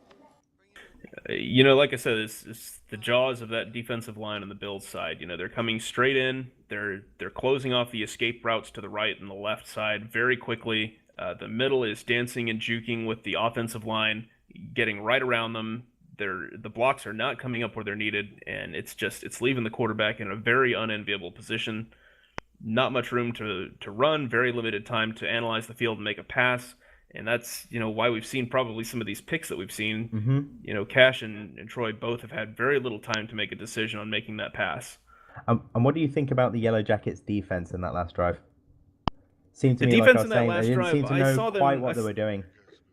Like I said, it's the jaws of that defensive line on the Bills side. They're coming straight in. They're closing off the escape routes to the right and the left side very quickly. The middle is dancing and juking with the offensive line, getting right around them. The blocks are not coming up where they're needed, and it's leaving the quarterback in a very unenviable position. Not much room to run, very limited time to analyze the field and make a pass. And that's, why we've seen probably some of these picks that we've seen. Mm-hmm. Cash and Troy both have had very little time to make a decision on making that pass. And what do you think about the Yellow Jackets' defense in that last drive? Seemed to the me defense like I was in that saying, last they didn't drive, seem to know quite what they were doing.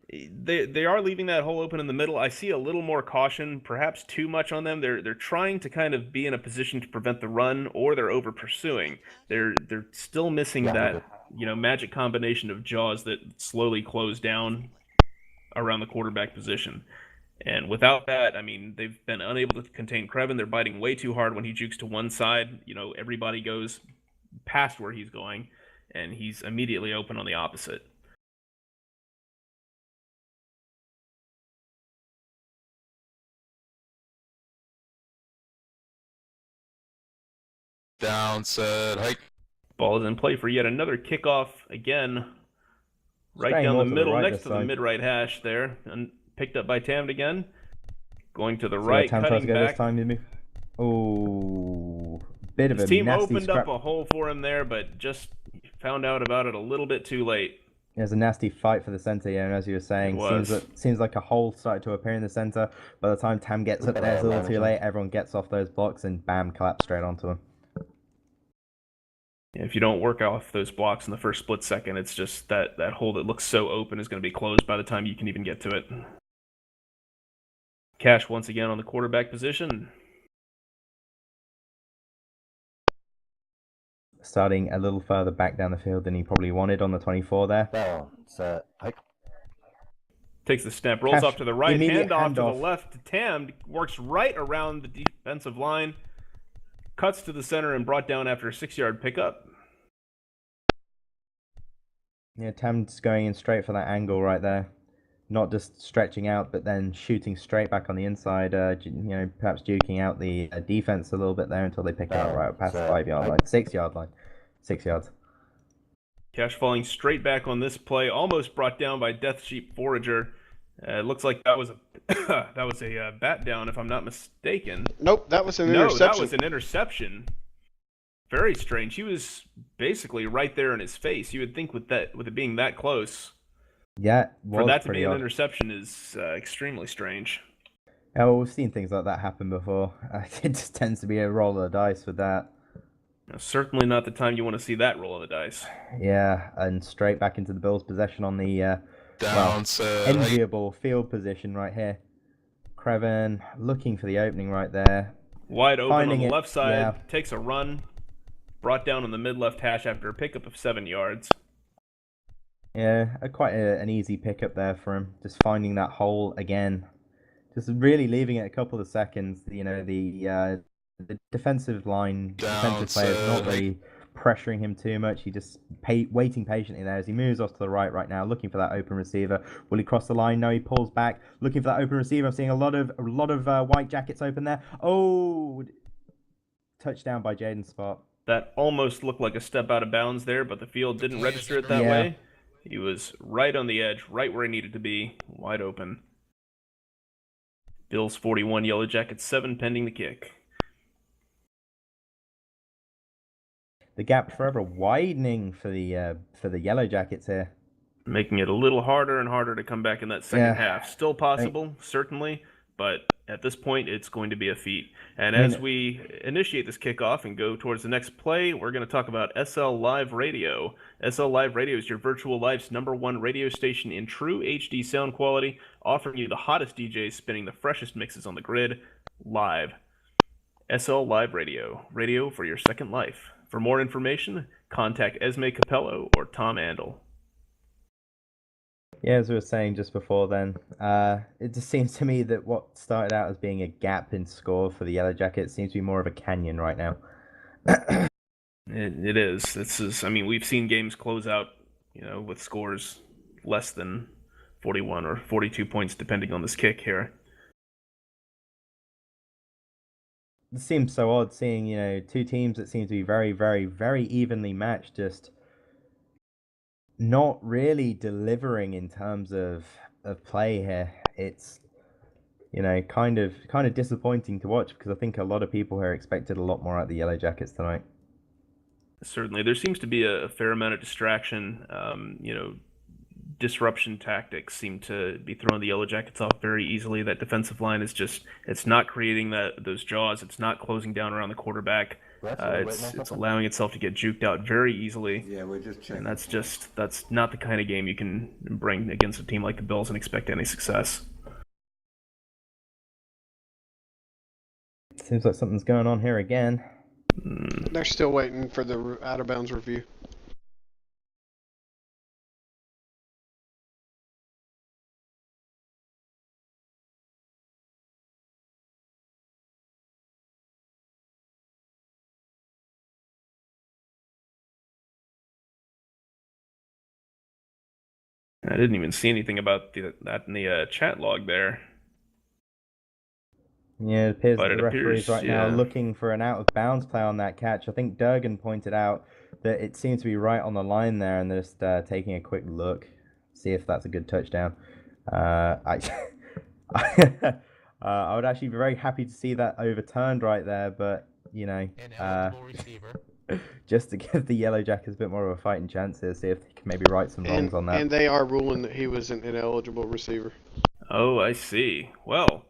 They are leaving that hole open in the middle. I see a little more caution, perhaps too much on them. They're trying to kind of be in a position to prevent the run, or they're over pursuing. They're still missing that magic combination of jaws that slowly close down around the quarterback position. And without that, I mean, they've been unable to contain Krevin. They're biting way too hard when he jukes to one side. Everybody goes past where he's going, and he's immediately open on the opposite. Down, said, hike. Ball is in play for yet another kickoff. Again, right down the middle, next to the mid-right hash there. And picked up by Tamd again. Going to the right, cutting back. Oh, bit of a nasty scrap. His team opened up a hole for him there, but just found out about it a little bit too late. There's a nasty fight for the center, and as you were saying, seems like a hole started to appear in the center. By the time Tam gets up there, it's a little too late. Everyone gets off those blocks, and bam, collapse straight onto him. If you don't work off those blocks in the first split second, it's just that hole that looks so open is going to be closed by the time you can even get to it. Cash once again on the quarterback position. Starting a little further back down the field than he probably wanted on the 24 there. Takes the snap, rolls off to the right, handoff to the left. Tam works right around the defensive line, cuts to the center, and brought down after a 6-yard pickup. Yeah, Tam's going in straight for that angle right there. Not just stretching out, but then shooting straight back on the inside. Perhaps duking out the defense a little bit there until they pick it up right past the 5-yard line, 6-yard line, 6 yards. Cash falling straight back on this play, almost brought down by Death Sheep Forager. It looks like that was a that was a bat down, if I'm not mistaken. Nope, that was an interception. No, that was an interception. Very strange. He was basically right there in his face. You would think with it being that close, yeah, for that to be an odd. interception is extremely strange. Yeah, well, we've seen things like that happen before. It just tends to be a roll of the dice with that. Now, certainly not the time you want to see that roll of the dice. Yeah, and straight back into the Bills' possession on the enviable field position right here. Creven looking for the opening right there. Wide open on the left side, takes a run, brought down on the mid-left hash after a pickup of 7 yards. Yeah, quite an easy pickup there for him. Just finding that hole again. Just really leaving it a couple of seconds. The defensive line, defensive players not really pressuring him too much. He just waiting patiently there as he moves off to the right now, looking for that open receiver. Will he cross the line? No, he pulls back, looking for that open receiver. I'm seeing a lot of white jackets open there. Oh, touchdown by Jaden Spot. That almost looked like a step out of bounds there, but the field didn't register it that way. He was right on the edge, right where he needed to be, wide open. Bills 41, Yellow Jackets 7, pending the kick. The gap forever widening for the Yellow Jackets here. Making it a little harder and harder to come back in that second half. Still possible, certainly, but at this point, it's going to be a feat. And as we initiate this kickoff and go towards the next play, we're going to talk about SL Live Radio. SL Live Radio is your virtual life's #1 radio station in true HD sound quality, offering you the hottest DJs spinning the freshest mixes on the grid, live. SL Live Radio, radio for your second life. For more information, contact Esme Capello or Tom Andel. Yeah, as we were saying just before then, it just seems to me that what started out as being a gap in score for the Yellow Jackets seems to be more of a canyon right now. It is. I mean, we've seen games close out, with scores less than 41 or 42 points, depending on this kick here. It seems so odd seeing, two teams that seem to be very, very, very evenly matched, just not really delivering in terms of play here. It's kind of disappointing to watch because I think a lot of people here expected a lot more out of the Yellow Jackets tonight. Certainly, there seems to be a fair amount of distraction. Disruption tactics seem to be throwing the Yellow Jackets off very easily. That defensive line is it's not creating those jaws. It's not closing down around the quarterback. It's allowing itself to get juked out very easily. Yeah, we're just checking. And that's not the kind of game you can bring against a team like the Bills and expect any success. Seems like something's going on here again. They're still waiting for the out of bounds review. I didn't even see anything about that in the chat log there. Yeah, it appears that the referee's now looking for an out-of-bounds play on that catch. I think Durgan pointed out that it seems to be right on the line there, and they're just taking a quick look, see if that's a good touchdown. I would actually be very happy to see that overturned right there, but, just to give the Yellow Jackets a bit more of a fighting chance here, see if they can maybe right some wrongs on that. And they are ruling that he was an ineligible receiver. Oh, I see. Well,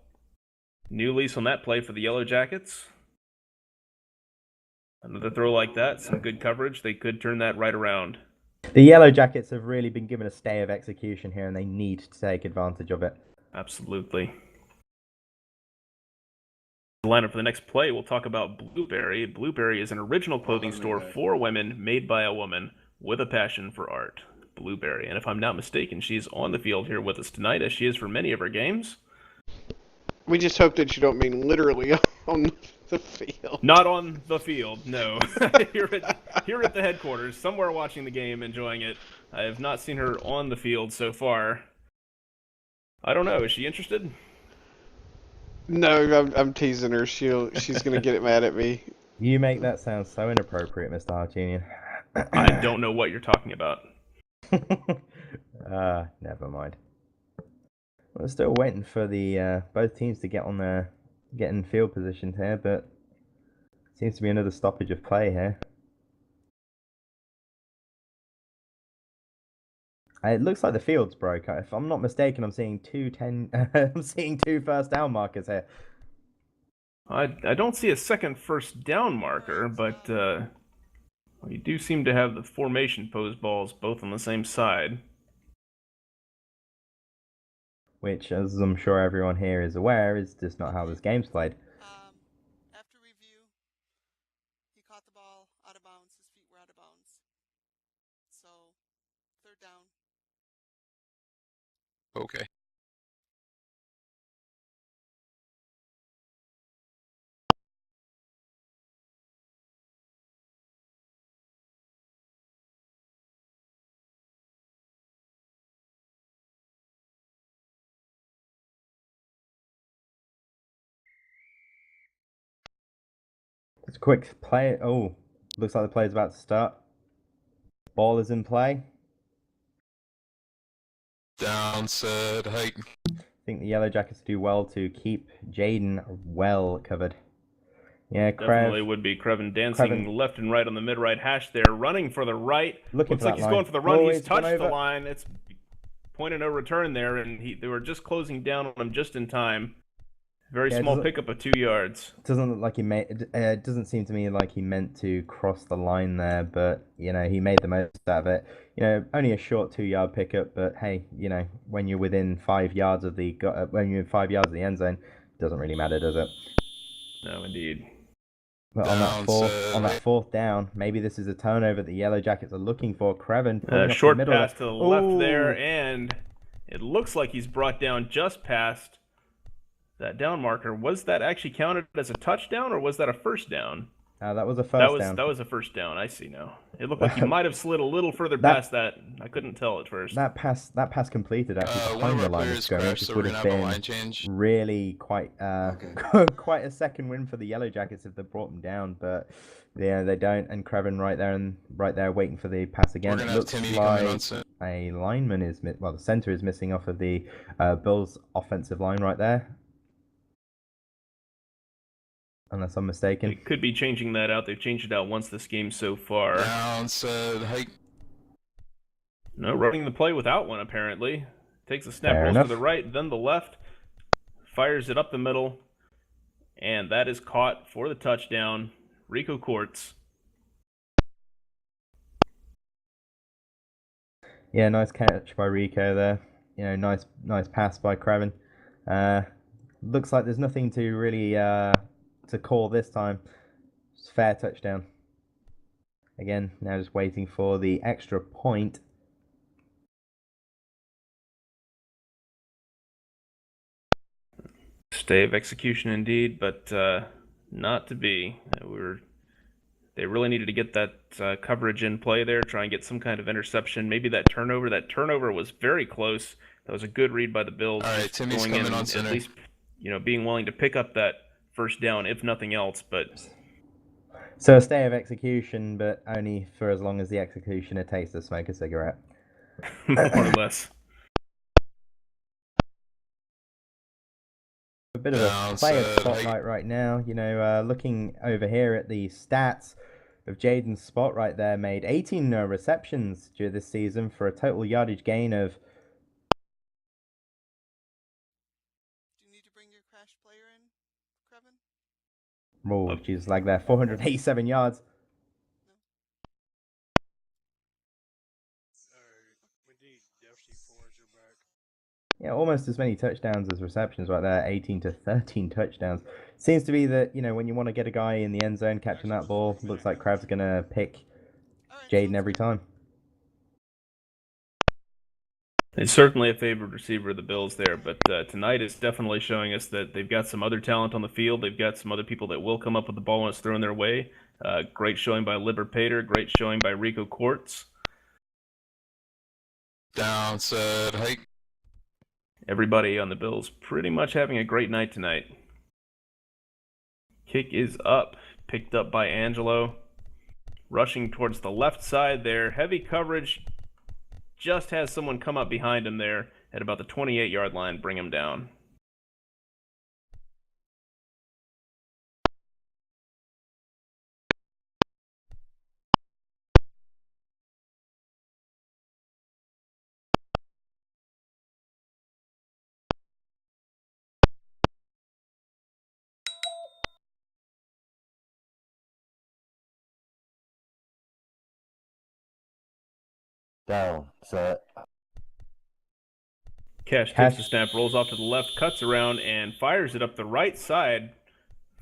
new lease on that play for the Yellow Jackets. Another throw like that, some good coverage. They could turn that right around. The Yellow Jackets have really been given a stay of execution here, and they need to take advantage of it. Absolutely. The lineup for the next play, we'll talk about Blueberry. Blueberry is an original clothing store for women, made by a woman with a passion for art. Blueberry. And if I'm not mistaken, she's on the field here with us tonight, as she is for many of her games. We just hope that you don't mean literally on the field. Not on the field, no. here at the headquarters, somewhere watching the game, enjoying it. I have not seen her on the field so far. I don't know. Is she interested? No, I'm teasing her. She's gonna get mad at me. You make that sound so inappropriate, Mr. Hartunian. I don't know what you're talking about. Never mind. We're still waiting for the both teams to get in field position here, but seems to be another stoppage of play here. It looks like the field's broke. If I'm not mistaken, I'm seeing I'm seeing 2 first down markers here. I don't see a second first down marker, but we do seem to have the formation pose balls both on the same side. Which, as I'm sure everyone here is aware, is just not how this game's played. After review, he caught the ball out of bounds. His feet were out of bounds. So, 3rd down. Okay. It's a quick play. Oh, looks like the play's about to start. Ball is in play. Down, set, hike. I think the Yellow Jackets do well to keep Jaden well covered. Yeah, Definitely would be Krevin dancing left and right on the mid-right hash there, running for the right. Looks like he's going for the run. Oh, he's touched the line. It's point of no return there, and they were just closing down on him just in time. Very small pickup of 2 yards. Doesn't look like he made. It doesn't seem to me like he meant to cross the line there, but he made the most out of it. Only a short 2-yard pickup, but hey, when you're within 5 yards of the end zone, it doesn't really matter, does it? No, indeed. But on that fourth down, maybe this is a turnover that the Yellow Jackets are looking for. Krevin, short pass to the left there, and it looks like he's brought down just past that down marker. Was that actually counted as a touchdown, or was that a first down? That was a first down. That was a first down. I see now. It looked like he might have slid a little further past that. I couldn't tell at first. That pass completed actually behind the line of scrimmage. This would have been really quite quite a second win for the Yellow Jackets if they brought them down, but yeah, they don't. And Krevin right there waiting for the pass again. It looks like a lineman is the center is missing off of the Bills' offensive line right there. Unless I'm mistaken. They could be changing that out. They've changed it out once this game so far. Down, set, hike. No, running the play without one, apparently. Takes a snap, rolls to the right, then the left. Fires it up the middle. And that is caught for the touchdown. Rico Courts. Yeah, nice catch by Rico there. Nice pass by Krevin. Looks like there's nothing to really... to call this time. It's fair touchdown. Again, now just waiting for the extra point. Stay of execution indeed, but not to be. They really needed to get that coverage in play there, try and get some kind of interception. Maybe that turnover. That turnover was very close. That was a good read by the Bills. All right, Timmy's coming on center. At least, being willing to pick up that first down, if nothing else, but... So a stay of execution, but only for as long as the executioner takes to smoke a cigarette. More or less. A bit of a player spotlight right now. Looking over here at the stats of Jaden's spot right there, made 18 receptions during this season for a total yardage gain of... Oh, jeez, like there, 487 yards. Yeah, almost as many touchdowns as receptions right there, 18 to 13 touchdowns. Seems to be that, when you want to get a guy in the end zone catching that ball, looks like Krab's going to pick Jaden every time. It's certainly a favored receiver of the Bills there, but tonight is definitely showing us that they've got some other talent on the field. They've got some other people that will come up with the ball when it's thrown their way. Great showing by Liber Pater. Great showing by Rico Quartz. Down, set, hike. Everybody on the Bills pretty much having a great night tonight. Kick is up, picked up by Angelo. Rushing towards the left side there. Heavy coverage. Just has someone come up behind him there at about the 28-yard line, bring him down. Down, set. Cash takes the snap, rolls off to the left, cuts around, and fires it up the right side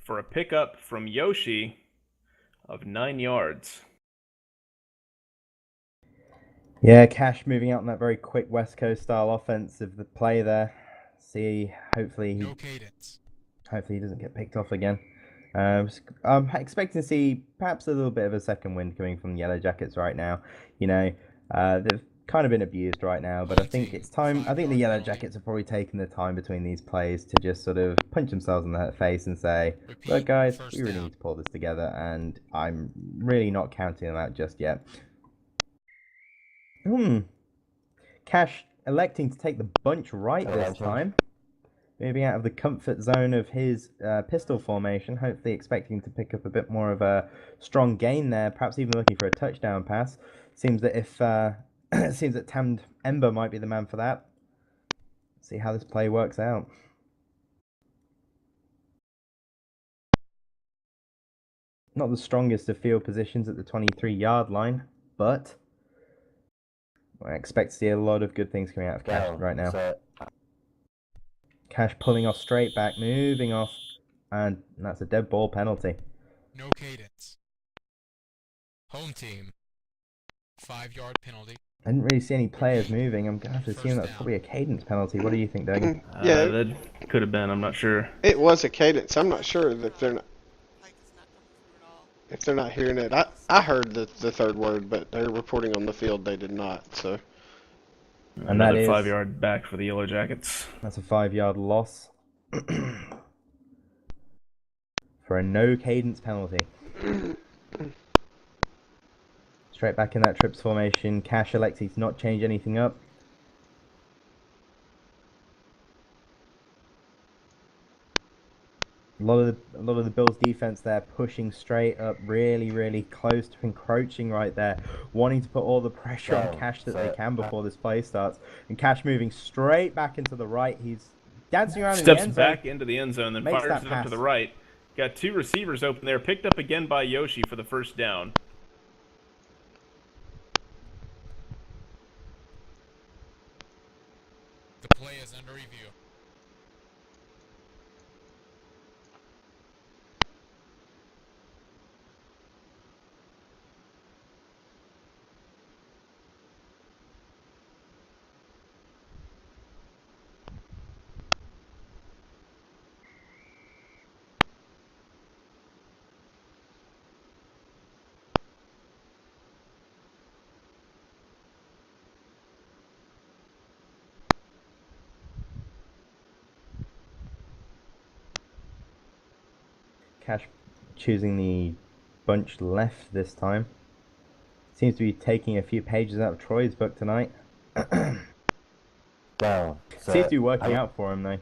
for a pickup from Yoshi of 9 yards. Yeah, Cash moving out in that very quick West Coast style offensive play there. See, hopefully No cadence. Hopefully he doesn't get picked off again. I'm expecting to see perhaps a little bit of a second wind coming from the Yellow Jackets right now. You know, they've kind of been abused right now, but I think it's time. I think the Yellow Jackets have probably taken the time between these plays to just sort of punch themselves in the face and say, look guys, we really need to pull this together, and I'm really not counting them out just yet. Cash electing to take the bunch right this time. Moving out of the comfort zone of his pistol formation, hopefully expecting to pick up a bit more of a strong gain there, perhaps even looking for a touchdown pass. Seems that seems that Tammed Ember might be the man for that. See how this play works out. Not the strongest of field positions at the 23-yard line, but I expect to see a lot of good things coming out of Cash right now. Cash pulling off straight back, moving off, and that's a dead ball penalty. No cadence. Home team. 5-yard penalty. I didn't really see any players moving. I'm going to have to assume that's probably a cadence penalty. What do you think, Doug? Yeah, that could have been. I'm not sure. It was a cadence. I'm not sure if they're not hearing it. I heard the third word, but they're reporting on the field they did not. So. And another that is 5-yard back for the Yellow Jackets. That's a 5-yard loss for a no cadence penalty. Straight back in that trips formation. Cash electing to not change anything up. A lot of the Bills defense there pushing straight up, really close to encroaching right there, wanting to put all the pressure on Cash that they can before this play starts. And Cash moving straight back into the right. He's dancing around in the end zone. Steps back into the end zone, then fires it up to the right. Got two receivers open there, picked up again by Yoshi for the first down. The play is under review. Cash choosing the bunch left this time. Seems to be taking a few pages out of Troy's book tonight. Down. Seems to be working out for him though.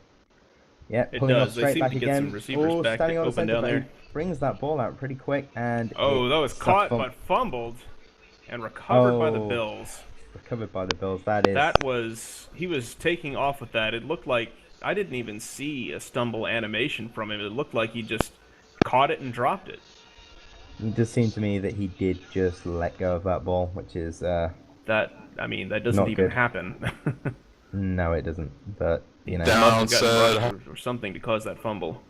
Yeah, pulling off straight back again. Back standing on the center down there. Brings that ball out pretty quick and that was caught but fumbled and recovered by the Bills. Recovered by the Bills. He was taking off with that. It looked like I didn't even see a stumble animation from him. It looked like he just caught it and dropped it. It just seemed to me that he did just let go of that ball, which is that doesn't even happen. No, it doesn't. But you know, downside or something to cause that fumble.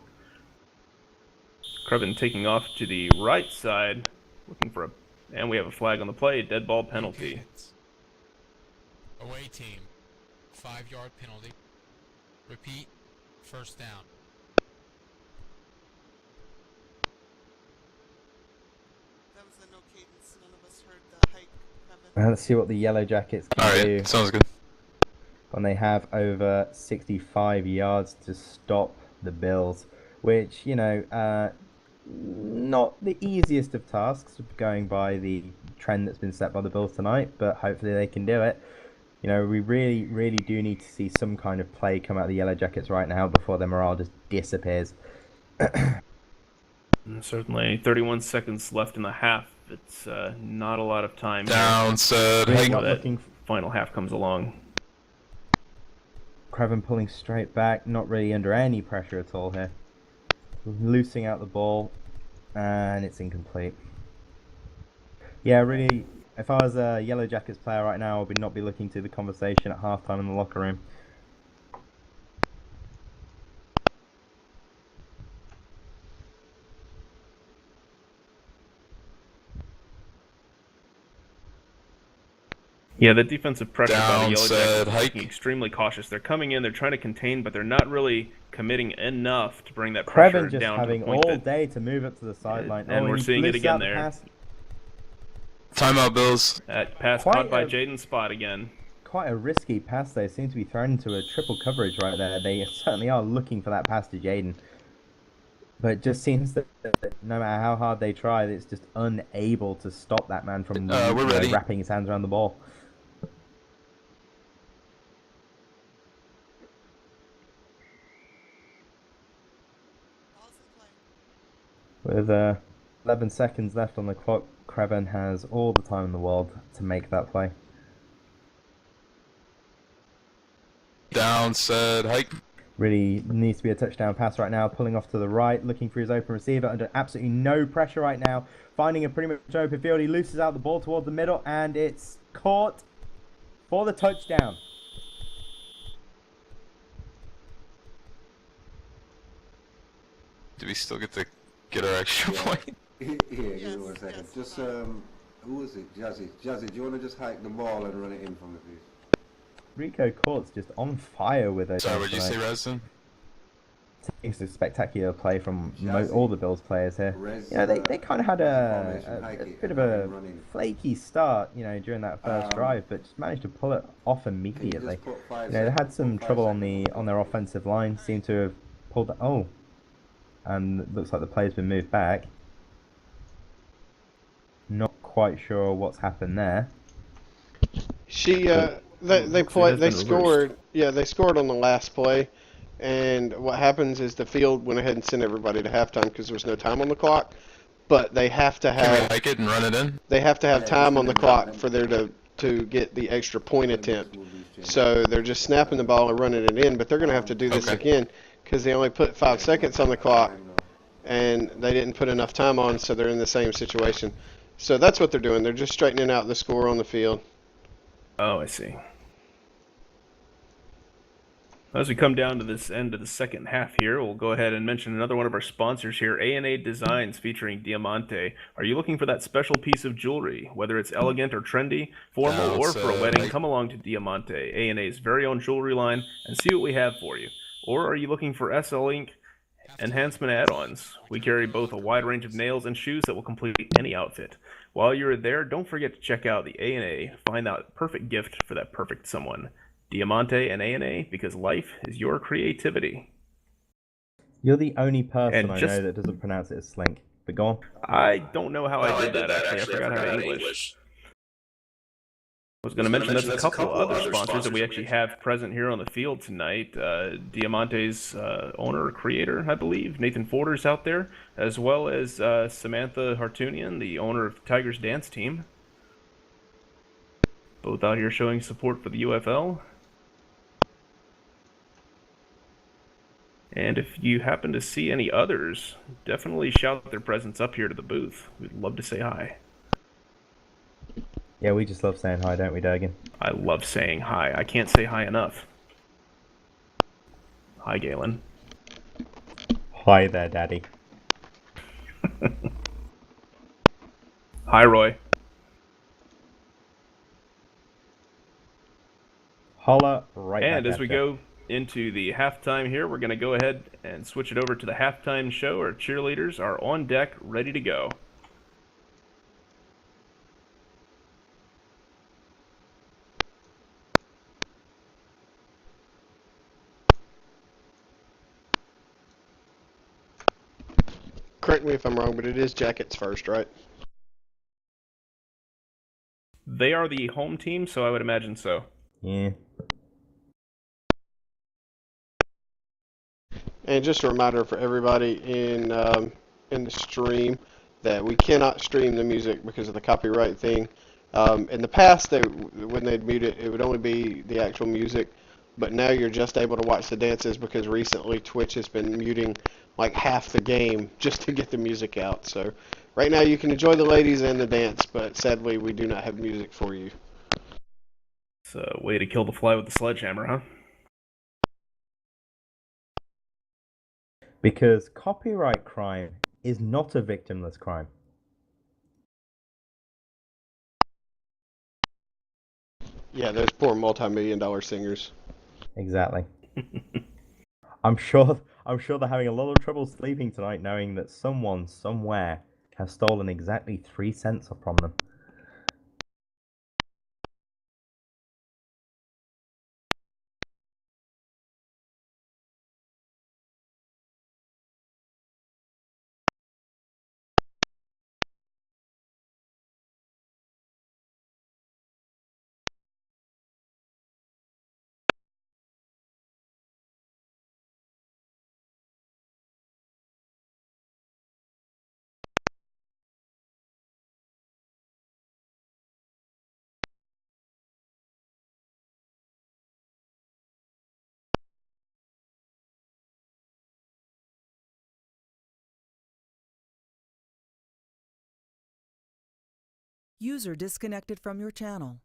Krevin taking off to the right side, looking for and we have a flag on the play, dead ball penalty. Away team. 5-yard penalty. Repeat, first down. That was a no cadence. None of us heard the hike, Kevin. Let's see what the Yellow Jackets can Alright, do sounds good. when they have over 65 yards to stop the Bills, which, not the easiest of tasks going by the trend that's been set by the Bills tonight, but hopefully they can do it. We really, really do need to see some kind of play come out of the Yellow Jackets right now before their morale just disappears. Certainly, 31 seconds left in the half. It's not a lot of time. Down, said Really hike. not That looking. final half comes along. Craven pulling straight back, not really under any pressure at all here. Loosing out the ball, and it's incomplete. Yeah, really, if I was a Yellow Jackets player right now, I would not be looking to the conversation at halftime in the locker room. Yeah, the defensive pressure by the Down, Yellow said Jackets is hike. looking extremely cautious. They're coming in, they're trying to contain, but they're not really committing enough to bring that pressure Craven just down to the having point all that... day to move up to the sideline. and we're he seeing it loses again out the there. pass. Timeout, Bills. That pass Quite caught by a- Jaden Spot again. Quite a risky pass, though. Seems to be thrown into a triple coverage right there. They certainly are looking for that pass to Jaden. But it just seems that no matter how hard they try, it's just unable to stop that man from We're ready. wrapping his hands around the ball. Ball's in play. With 11 seconds left on the clock, Craven has all the time in the world to make that play. Down, said hike. Really needs to be a touchdown pass right now, pulling off to the right, looking for his open receiver under absolutely no pressure right now, finding a pretty much open field. He looses out the ball towards the middle, and it's caught for the touchdown. Do we still get to get our extra point? Yeah, give me 1 second. Yes, Just, hold on. who is it? Jazzy. Jazzy, do you want to just hike the ball and run it in from the field? Rico Court's just on fire with those. Sorry, what did you say, Reston? It's a spectacular play from Jazzy. all the Bills players here. Res, They kind of had formation, a hike it, bit of and a run in. flaky start, during that first drive, but just managed to pull it off Can you immediately. just put 5 They had seconds, some put 5 trouble seconds on their offensive line. Seem to have pulled that. Oh, and it looks like the play's been moved back. Not quite sure what's happened there. They scored. Yeah, they scored on the last play, and what happens is the field went ahead and sent everybody to halftime because there was no time on the clock. But they have to Can we have hike it and run it in? time on the clock for there to get the extra point attempt. So they're just snapping the ball and running it in, but they're going to have to do this Okay. again because they only put 5 seconds on the clock, and they didn't put enough time on, so they're in the same situation. So that's what they're doing. They're just straightening out the score on the field. Oh, I see. As we come down to this end of the second half here, we'll go ahead and mention another one of our sponsors here, A&A Designs featuring Diamante. Are you looking for that special piece of jewelry? Whether it's elegant or trendy, formal, No, or it's, for a wedding, like- come along to Diamante, A&A's very own jewelry line, and see what we have for you. Or are you looking for SL Ink enhancement add-ons? We carry both a wide range of nails and shoes that will complete any outfit. While you're there, don't forget to check out the A&A. Find that perfect gift for that perfect someone. Diamante and A&A, because life is your creativity. You're the only person And I just- know that doesn't pronounce it as Slink. But go on. I don't know how I did that, actually. I forgot how to English. I was going to mention there's a couple other sponsors that we actually have present here on the field tonight. Diamante's owner, creator, I believe, Nathan Forder's out there, as well as Samantha Hartunian, the owner of Tigers Dance Team. Both out here showing support for the UFL. And if you happen to see any others, definitely shout their presence up here to the booth. We'd love to say hi. Yeah, we just love saying hi, don't we, Durgan? I love saying hi. I can't say hi enough. Hi, Galen. Hi there, Daddy. Hi, Roy. Holla right And back as at we ya. go into the halftime here, we're going to go ahead and switch it over to the halftime show. Our cheerleaders are on deck, ready to go. Correct me if I'm wrong, but it is Jackets first, right? They are the home team, so I would imagine so. Yeah. And just a reminder for everybody in the stream that we cannot stream the music because of the copyright thing. In the past, when they'd mute it, it would only be the actual music, but now you're just able to watch the dances because recently Twitch has been muting like half the game just to get the music out. So right now you can enjoy the ladies and the dance, but sadly we do not have music for you. It's a way to kill the fly with the sledgehammer, huh? Because copyright crime is not a victimless crime. Yeah, those poor multi-million-dollar singers. Exactly. I'm sure they're having a lot of trouble sleeping tonight knowing that someone somewhere has stolen exactly 3 cents from them. User disconnected from your channel.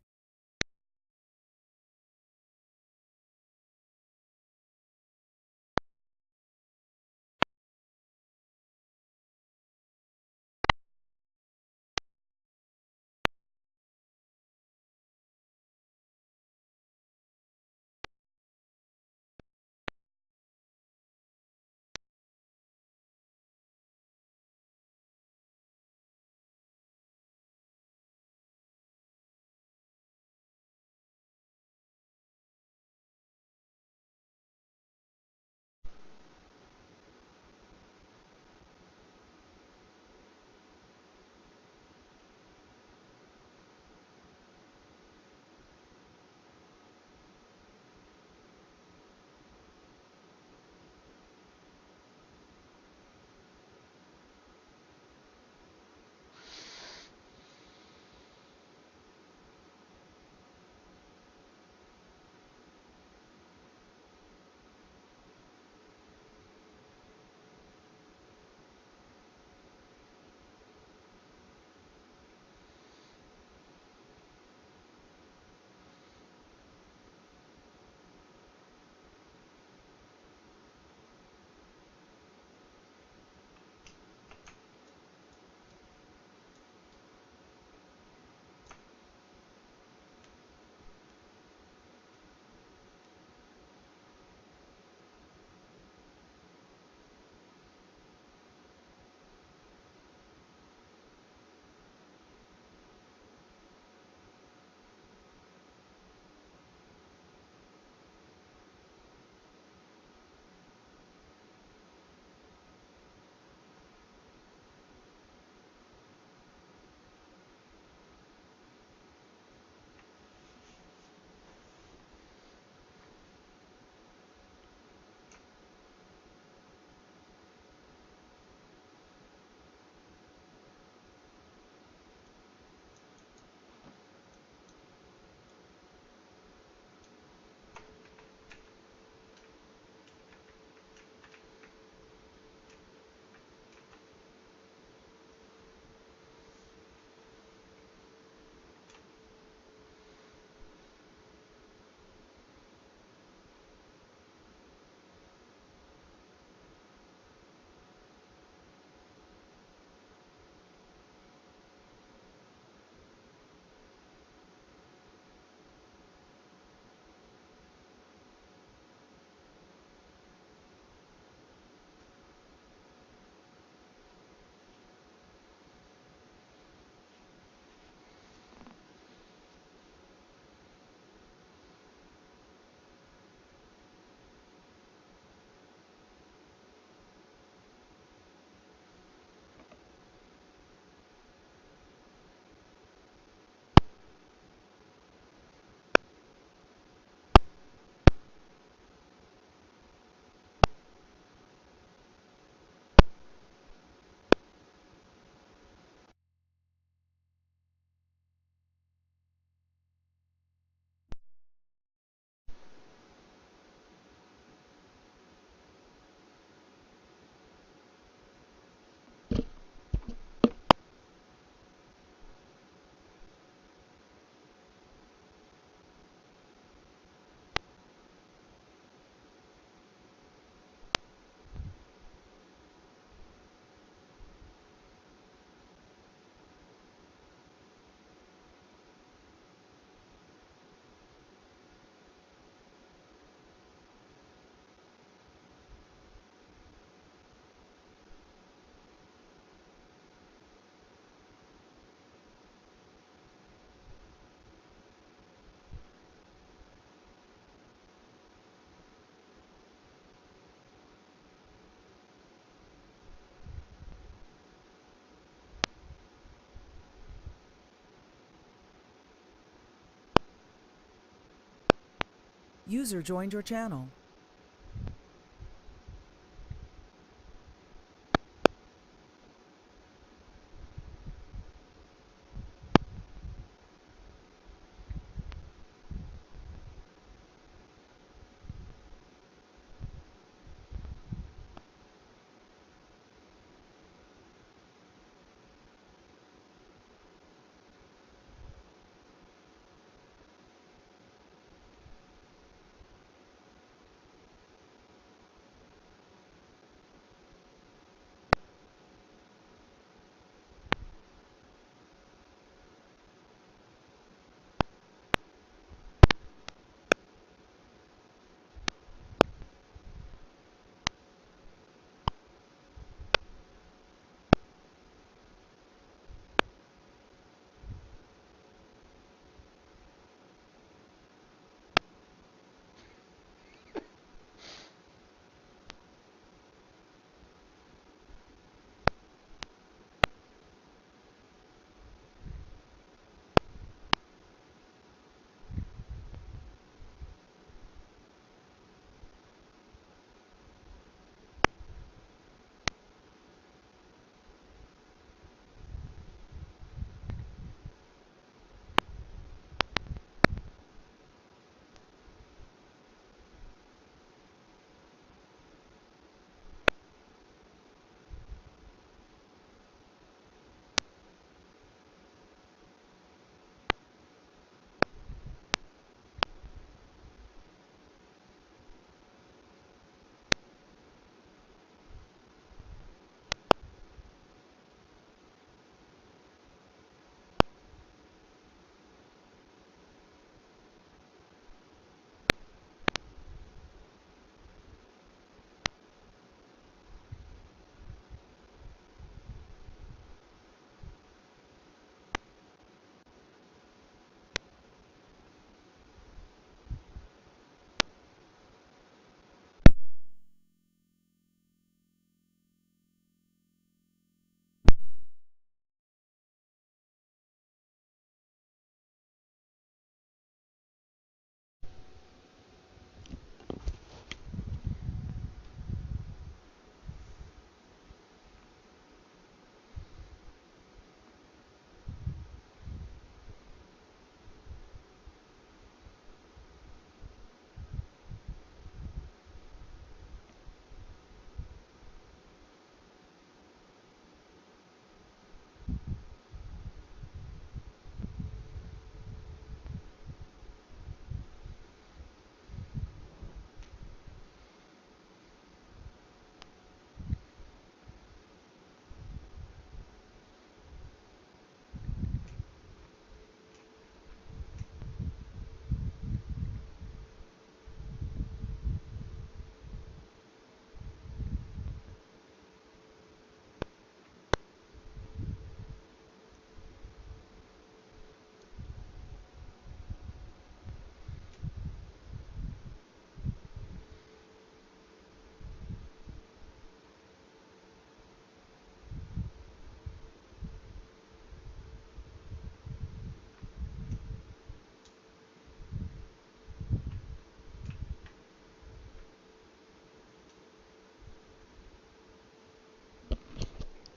User joined your channel.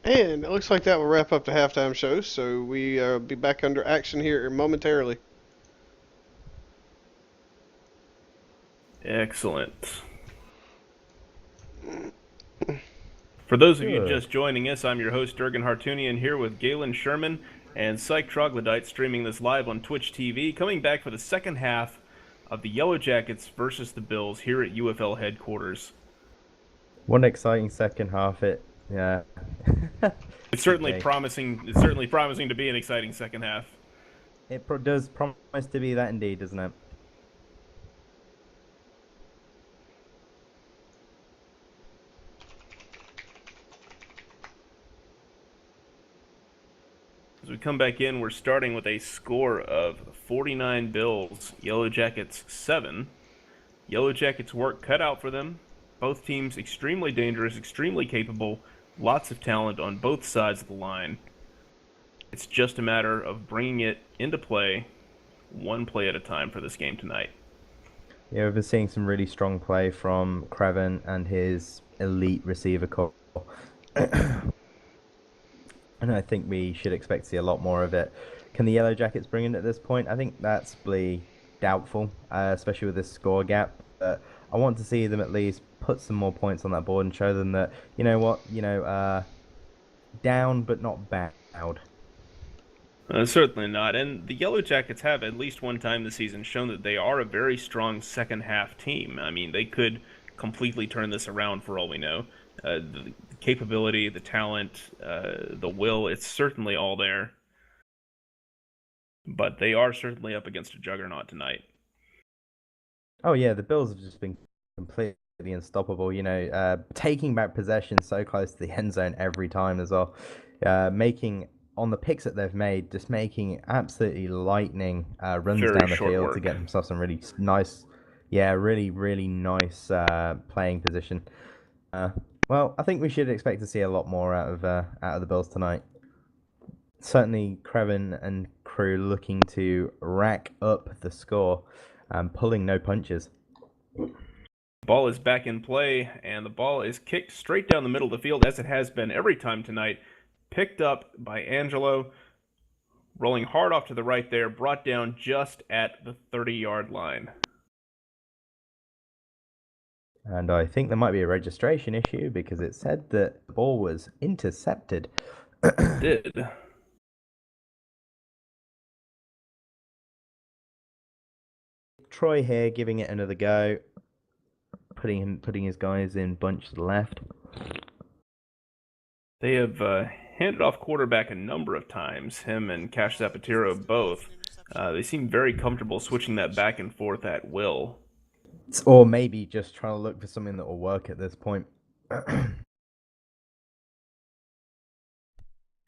And it looks like that will wrap up the halftime show, so we be back under action here momentarily. Excellent. For those of you Good. just joining us, I'm your host, Durgan Hartunian, here with Galen Sherman and Psych Troglodyte, streaming this live on Twitch TV, coming back for the second half of the Yellow Jackets versus the Bills here at UFL headquarters. One exciting second half. Yeah. It's certainly Okay. promising. It's certainly promising to be an exciting second half. It does promise to be that indeed, doesn't it? As we come back in, we're starting with a score of 49 Bills, Yellow Jackets 7. Yellow Jackets work cut out for them. Both teams extremely dangerous, extremely capable, lots of talent on both sides of the line. It's just a matter of bringing it into play, one play at a time for this game tonight. Yeah, we've been seeing some really strong play from Craven and his elite receiver core. And I think we should expect to see a lot more of it. Can the Yellow Jackets bring it at this point? I think that's probably doubtful, especially with this score gap. But I want to see them at least put some more points on that board and show them that, you know what, down but not bad. Certainly not. And the Yellow Jackets have at least one time this season shown that they are a very strong second half team. I mean, they could completely turn this around for all we know. The capability, the talent, the will, it's certainly all there. But they are certainly up against a juggernaut tonight. Oh yeah, the Bills have just been completely unstoppable. Taking back possession so close to the end zone every time as well. Making on the picks that they've made, just making absolutely lightning runs Very down the short field work. to get themselves some really nice, really nice playing position. Well, I think we should expect to see a lot more out of the Bills tonight. Certainly, Craven and crew looking to rack up the score, pulling no punches. Ball is back in play, and the ball is kicked straight down the middle of the field, as it has been every time tonight. Picked up by Angelo, rolling hard off to the right there, brought down just at the 30-yard line. And I think there might be a registration issue because it said that the ball was intercepted. Did. Troy here giving it another go, putting his guys in bunch to the left. They have handed off quarterback a number of times, him and Cash Zapatero both. They seem very comfortable switching that back and forth at will. Or maybe just trying to look for something that will work at this point.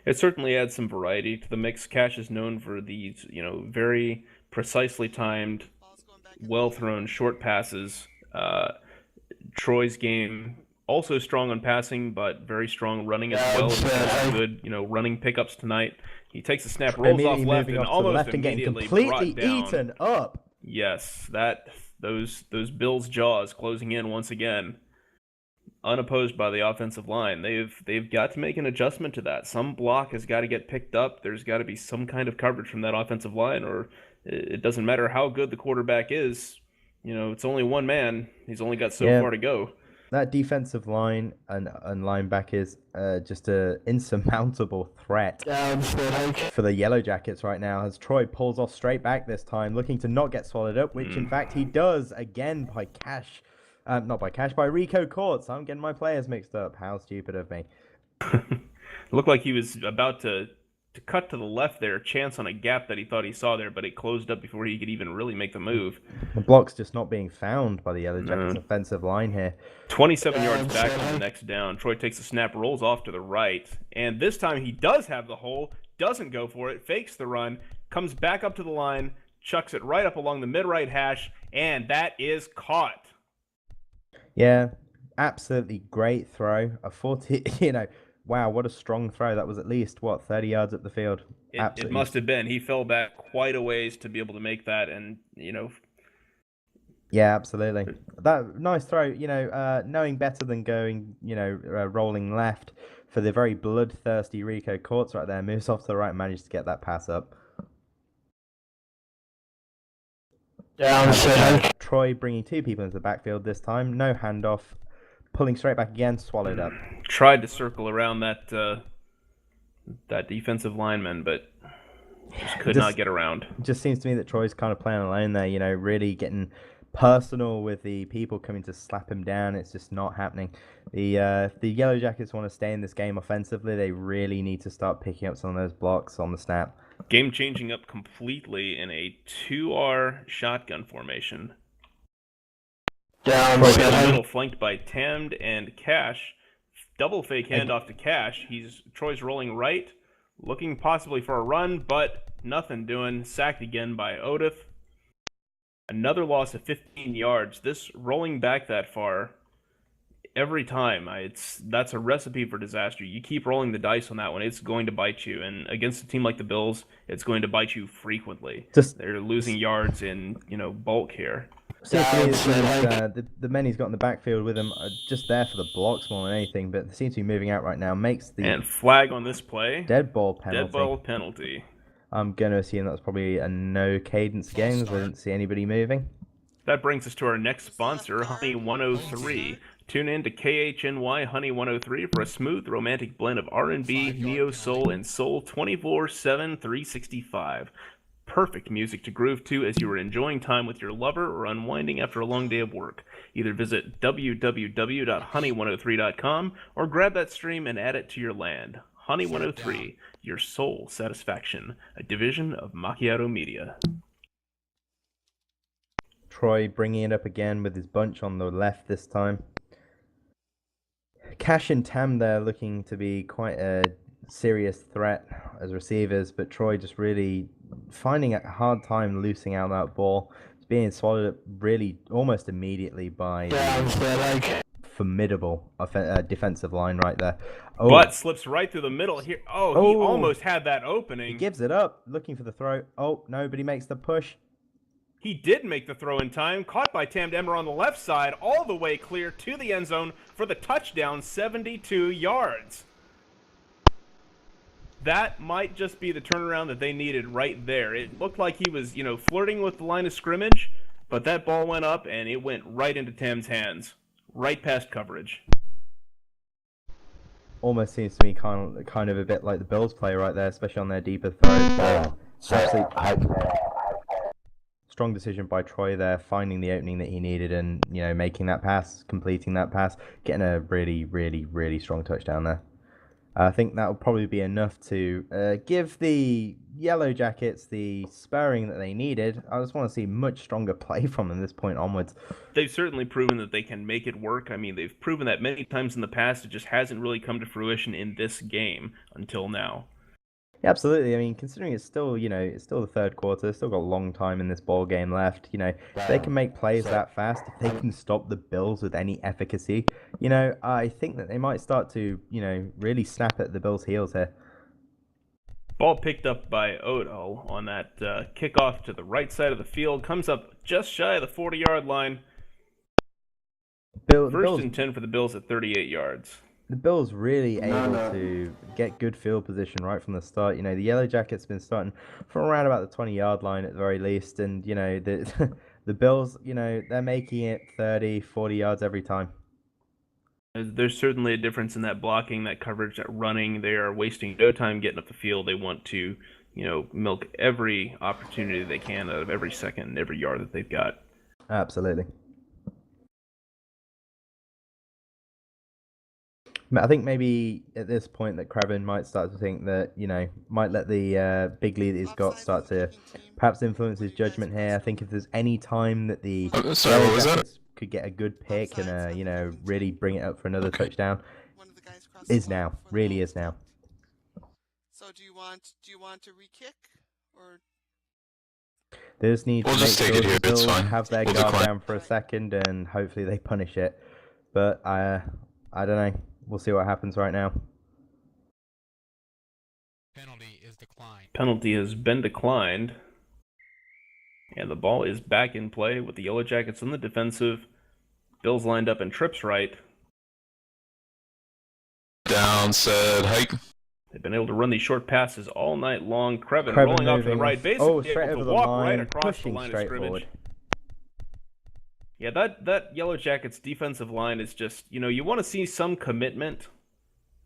It certainly adds some variety to the mix. Cash is known for these, very precisely timed, well-thrown short passes. Troy's game also strong on passing, but very strong running as well. He's got some good, running pickups tonight. He takes a snap, rolls off left, and almost immediately completely brought down. Eaten up. Yes, those Bills' jaws closing in once again, unopposed by the offensive line. They've got to make an adjustment to that. Some block has got to get picked up. There's got to be some kind of coverage from that offensive line, or it doesn't matter how good the quarterback is. It's only one man. He's only got so far to go. That defensive line and linebackers just an insurmountable threat for the Yellow Jackets right now, as Troy pulls off straight back this time, looking to not get swallowed up, which in fact he does again by by Rico Courts. I'm getting my players mixed up. How stupid of me. Looked like he was about to cut to the left there, chance on a gap that he thought he saw there, but it closed up before he could even really make the move. The block's just not being found by the Yellow Jackets offensive line here. 27 yards back on the next down. Troy takes the snap, rolls off to the right, and this time he does have the hole, doesn't go for it, fakes the run, comes back up to the line, chucks it right up along the mid-right hash, and that is caught. Yeah, absolutely great throw. A 40, wow, what a strong throw. That was at least, 30 yards up the field. It must have been. He fell back quite a ways to be able to make that, and, Yeah, absolutely. That nice throw, knowing better than going, rolling left for the very bloodthirsty Rico Courts right there. Moves off to the right and managed to get that pass up. Troy bringing two people into the backfield this time. No handoff. Pulling straight back again, swallowed up. Tried to circle around that defensive lineman, but just could not get around. It just seems to me that Troy's kind of playing alone there, really getting personal with the people coming to slap him down. It's just not happening. The Yellow Jackets want to stay in this game offensively. They really need to start picking up some of those blocks on the snap. Game changing up completely in a 2R shotgun formation. Troy in the middle, flanked by Tamd and Cash. Double fake handoff to Cash. Troy's rolling right, looking possibly for a run, but nothing doing. Sacked again by Odith. Another loss of 15 yards. This rolling back that far every time, that's a recipe for disaster. You keep rolling the dice on that one, it's going to bite you. And against a team like the Bills, it's going to bite you frequently. They're losing yards in bulk here. Seems to me Down, said Hike. the men he's got in the backfield with him are just there for the blocks more than anything, but they seem to be moving out right now. Makes the And flag on this play. dead ball penalty. Dead ball penalty. I'm going to assume that was probably a no cadence game, because I didn't see anybody moving. That brings us to our next sponsor, Honey 103. Tune in to KHNY Honey 103 for a smooth, romantic blend of R&B, neo-soul, and soul 24/7, 365. Perfect music to groove to as you are enjoying time with your lover or unwinding after a long day of work. Either visit www.honey103.com or grab that stream and add it to your land. Honey 103, your soul satisfaction, a division of Macchiato Media. Troy bringing it up again with his bunch on the left this time. Cash and Tam there looking to be quite a serious threat as receivers, but Troy just really finding a hard time loosing out that ball. It's being swallowed up really almost immediately by formidable defensive line right there. Oh. But slips right through the middle here. Oh, he almost had that opening. He gives it up, looking for the throw. Oh, no, but he makes the push. He did make the throw in time, caught by Tam Demmer on the left side, all the way clear to the end zone for the touchdown, 72 yards. That might just be the turnaround that they needed right there. It looked like he was, flirting with the line of scrimmage, but that ball went up and it went right into Tam's hands, right past coverage. Almost seems to me kind of a bit like the Bills play right there, especially on their deeper throws. Strong decision by Troy there, finding the opening that he needed and, making that pass, completing that pass, getting a really, really, really strong touchdown there. I think that will probably be enough to give the Yellow Jackets the spurring that they needed. I just want to see much stronger play from them this point onwards. They've certainly proven that they can make it work. I mean, they've proven that many times in the past. It just hasn't really come to fruition in this game until now. Yeah, absolutely. I mean, considering it's still, it's still the third quarter, still got a long time in this ball game left. If they can make plays that fast, if they can stop the Bills with any efficacy, I think that they might start to, really snap at the Bills' heels here. Ball picked up by Odell on that kickoff to the right side of the field, comes up just shy of the 40-yard line. First and 10 for the Bills at 38 yards. The Bills really able to get good field position right from the start. The Yellow Jackets have been starting from around about the 20-yard line at the very least. And, the Bills, they're making it 30, 40 yards every time. There's certainly a difference in that blocking, that coverage, that running. They are wasting no time getting up the field. They want to, milk every opportunity they can out of every second and every yard that they've got. Absolutely. I think maybe at this point that Craven might start to think that, might let the big lead that he's got start to perhaps influence his judgment here. I think if there's any time that the Jackets could get a good pick and, really bring it up for another touchdown, is now. Really is now. So do you want to re-kick or? They just need to make just take sure it here. the Bills It's fine. have their We'll guard decline. down for a second and hopefully they punish it. But I don't know. We'll see what happens right now. Penalty is declined. Penalty has been declined. And the ball is back in play with the Yellow Jackets on the defensive. Bills lined up in trips right. Down, said Hike. They've been able to run these short passes all night long. Craven rolling off to the right, basically straight able over to the walk line, right across the pushing line of straight scrimmage. forward. Yeah, that Yellow Jackets defensive line is just, you want to see some commitment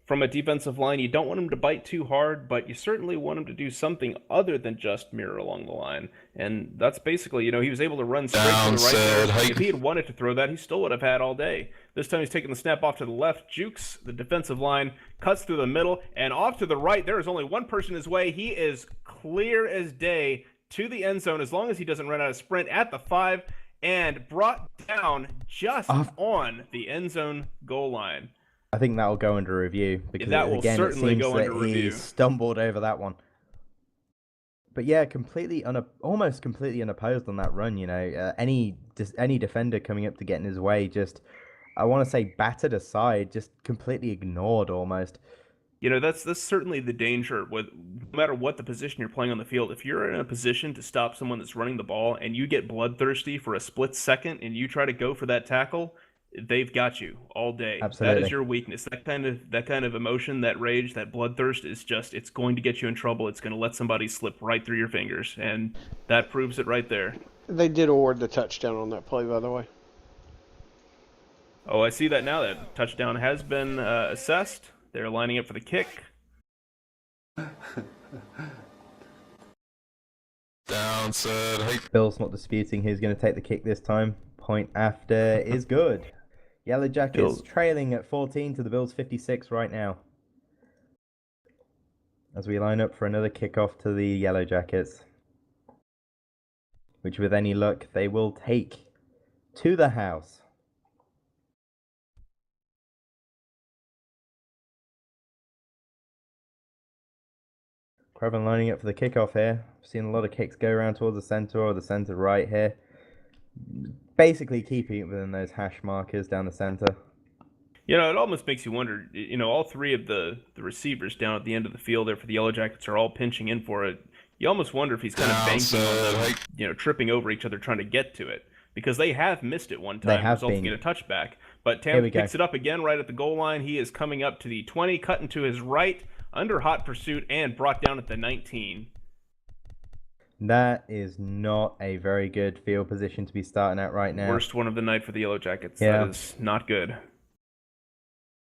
from a defensive line. You don't want them to bite too hard, but you certainly want them to do something other than just mirror along the line. And that's basically, he was able to run straight to the right there. If he had wanted to throw that, he still would have had all day. This time he's taking the snap off to the left, jukes the defensive line, cuts through the middle, and off to the right. There is only one person his way. He is clear as day to the end zone as long as he doesn't run out of sprint at the 5 and brought down just on the end zone goal line. I think that will go under review because that will again, certainly it seems go that under review. He stumbled over that one. But yeah, almost completely unopposed on that run. Any defender coming up to get in his way, just I want to say battered aside, just completely ignored almost. You know, that's certainly the danger with no matter what the position you're playing on the field. If you're in a position to stop someone that's running the ball and you get bloodthirsty for a split second and you try to go for that tackle, they've got you all day. That is Absolutely. your weakness. That kind of emotion, that rage, that bloodthirst is just it's going to get you in trouble. It's going to let somebody slip right through your fingers, and that proves it right there. They did award the touchdown on that play, by the way. Oh, I see that now. That touchdown has been assessed. They're lining up for the kick. Down, set, hike. Bill's not disputing who's going to take the kick this time. Point after is good. Yellow Jackets Bills. trailing at 14 to the Bills 56 right now. As we line up for another kickoff to the Yellow Jackets, which with any luck they will take to the house. Craven lining up for the kickoff here. I've seen a lot of kicks go around towards the center or the center right here. Basically keeping it within those hash markers down the center. You know, it almost makes you wonder, you know, all three of the receivers down at the end of the field there for the Yellow Jackets are all pinching in for it. You almost wonder if he's kind of banking on them, you know, tripping over each other trying to get to it. Because they have missed it one time, resulting in a touchback. But Tampa picks it up again right at the goal line. He is coming up to the 20, cutting to his right, under hot pursuit, and brought down at the 19. That is not a very good field position to be starting at right now. Worst one of the night for the Yellow Jackets. Yeah. That is not good.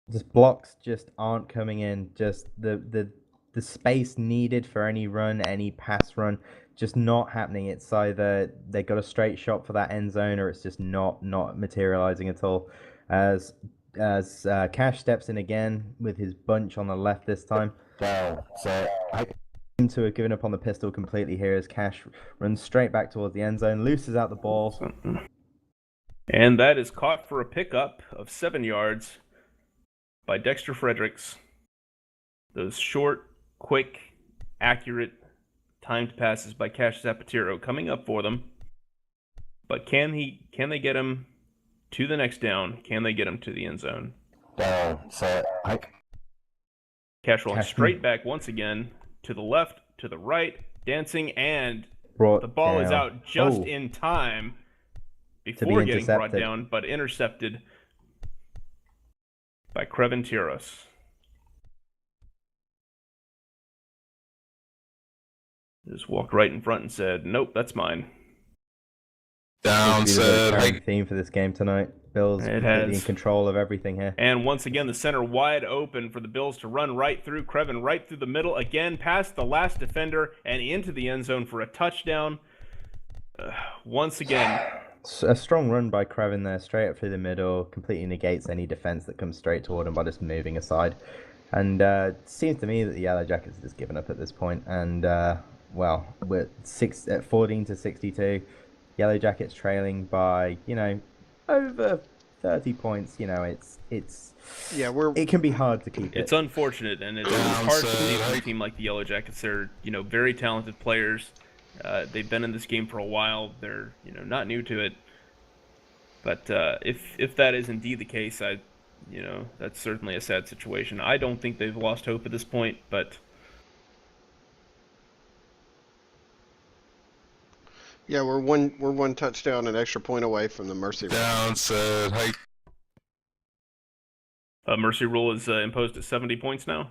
Just blocks just aren't coming in. Just the space needed for any run, any pass run, just not happening. It's either they got a straight shot for that end zone, or it's just not materializing at all. As Cash steps in again with his bunch on the left this time. Down, set, hike. Seem to have given up on the pistol completely here as Cash runs straight back towards the end zone, loses out the ball. And that is caught for a pickup of 7 yards by Dexter Fredericks. Those short, quick, accurate, timed passes by Cash Zapatero coming up for them. But can they get him to the next down? Can they get him to the end zone? Down, set, hike. Cash rolling straight back once again, to the left, to the right, dancing, and the ball is out just in time before getting brought down, but intercepted by Creven Tiros. Just walked right in front and said, "Nope, that's mine." Down, set, theme for this game tonight. Bills completely in control of everything here. And once again, the center wide open for the Bills to run right through. Creven right through the middle, again past the last defender and into the end zone for a touchdown. Once again. A strong run by Creven there, straight up through the middle, completely negates any defense that comes straight toward him by just moving aside. And it seems to me that the Yellow Jackets have just given up at this point. And, well, we're 14 to 62. Yellow Jackets trailing by, you know, over 30 points. You know, it can be hard to keep it. It's unfortunate, and it's hard to believe for a team like the Yellow Jackets. They're, you know, very talented players. They've been in this game for a while. They're, you know, not new to it. But if that is indeed the case, you know, that's certainly a sad situation. I don't think they've lost hope at this point, but yeah, we're one touchdown and extra point away from the mercy rule. Down, set, hike. Mercy rule is imposed at 70 points now?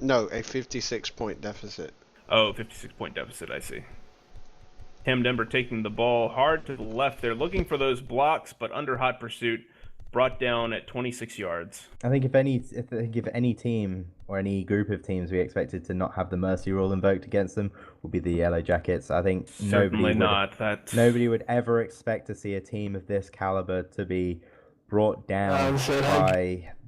No, a 56-point deficit. Oh, 56-point deficit, I see. Tim Denver taking the ball hard to the left. They're looking for those blocks, but under hot pursuit, brought down at 26 yards. I think if any team or any group of teams we expected to not have the mercy rule invoked against them would be the Yellow Jackets. I think nobody would ever expect to see a team of this caliber to be brought down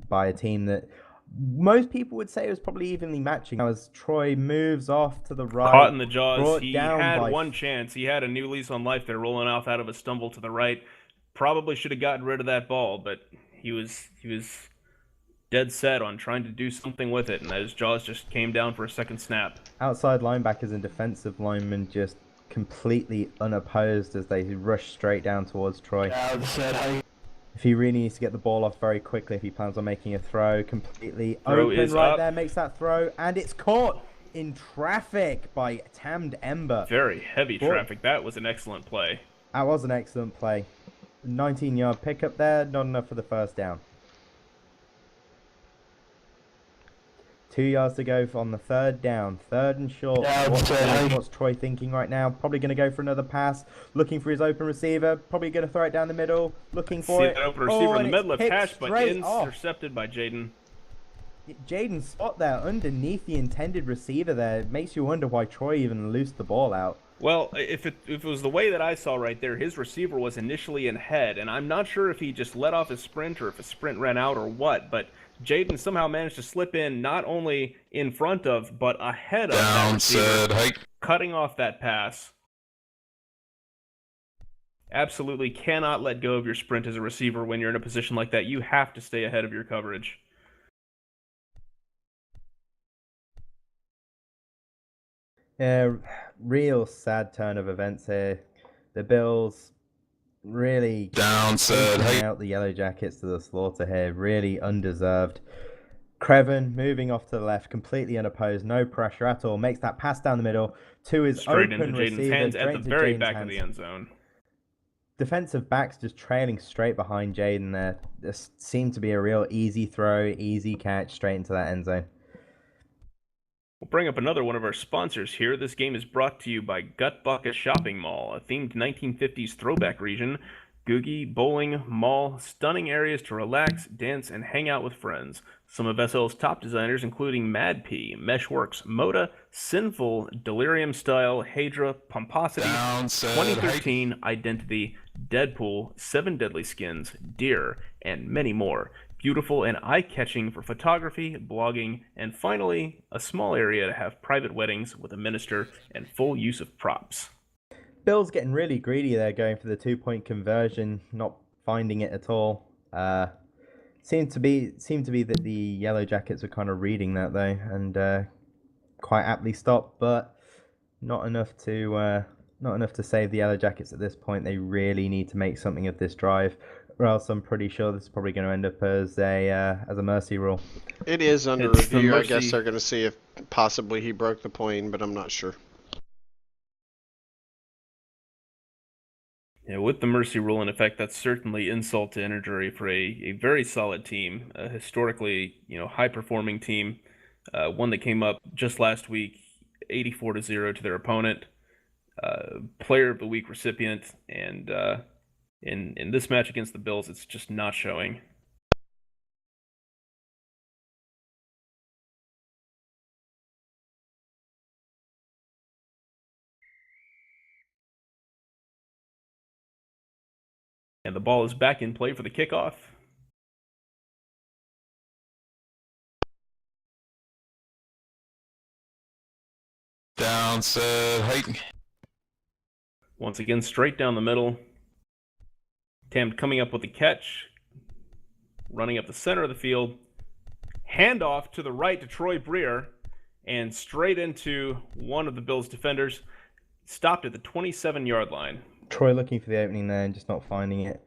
by a team that most people would say was probably evenly matching. As Troy moves off to the right, caught in the jaws. He had one chance. He had a new lease on life. They're rolling off out of a stumble to the right. Probably should have gotten rid of that ball, but he was dead set on trying to do something with it, and his jaws just came down for a second snap. Outside linebackers and defensive linemen just completely unopposed as they rush straight down towards Troy. If he really needs to get the ball off very quickly, if he plans on making a throw, completely Throw open is right up. there, makes that throw, and it's caught in traffic by Tammed Ember. Very heavy Boy, traffic. That was an excellent play. that was an excellent play. 19-yard pickup there, not enough for the first down. 2 yards to go on the third down. Third and short. What's Troy thinking right now? Probably going to go for another pass. Looking for his open receiver. Probably going to throw it down the middle. Looking for it. See that open receiver in the middle of picked hash, but straight intercepted by Jaden. Jaden's spot there underneath the intended receiver there. It makes you wonder why Troy even loosed the ball out. Well, if it was the way that I saw right there, his receiver was initially in head, and I'm not sure if he just let off his sprint or if his sprint ran out or what, but Jaden somehow managed to slip in not only in front of, but ahead of that receiver, cutting off that pass. Absolutely cannot let go of your sprint as a receiver when you're in a position like that. You have to stay ahead of your coverage. Yeah, real sad turn of events here. The Bills really taking out the Yellow Jackets to the slaughter here. Really undeserved. Crevan moving off to the left, completely unopposed, no pressure at all. Makes that pass down the middle to his straight open into receiver. Jaden's hands at the very back hands. of the end zone. Defensive backs just trailing straight behind Jaden there. This seemed to be a real easy throw, easy catch straight into that end zone. We'll bring up another one of our sponsors here. This game is brought to you by Gut Bucket Shopping Mall, a themed 1950s throwback region. Googie, bowling, mall, stunning areas to relax, dance, and hang out with friends. Some of SL's top designers, including Mad P, Meshworks, Moda, Sinful, Delirium Style, Hadra, Pomposity, 2013, Identity, Deadpool, Seven Deadly Skins, Deer, and many more. Beautiful and eye-catching for photography, blogging, and finally, a small area to have private weddings with a minister and full use of props. Bill's getting really greedy there, going for the 2-point conversion, not finding it at all. Seemed to be that the Yellow Jackets were kind of reading that though, and quite aptly stopped, but not enough to save the Yellow Jackets at this point. They really need to make something of this drive, or else I'm pretty sure this is probably going to end up as a mercy rule. It is under review. I guess they're going to see if possibly he broke the plane, but I'm not sure. Yeah, with the mercy rule in effect, that's certainly insult to injury for a very solid team, a historically high-performing team, one that came up just last week, 84-0 to their opponent, Player of the Week recipient, and in this match against the Bills, it's just not showing. And the ball is back in play for the kickoff. Down, set, hike. Once again, straight down the middle. Tam coming up with the catch. Running up the center of the field. Handoff to the right to Troy Breer. And straight into one of the Bills' defenders. Stopped at the 27-yard line. Troy looking for the opening there and just not finding it.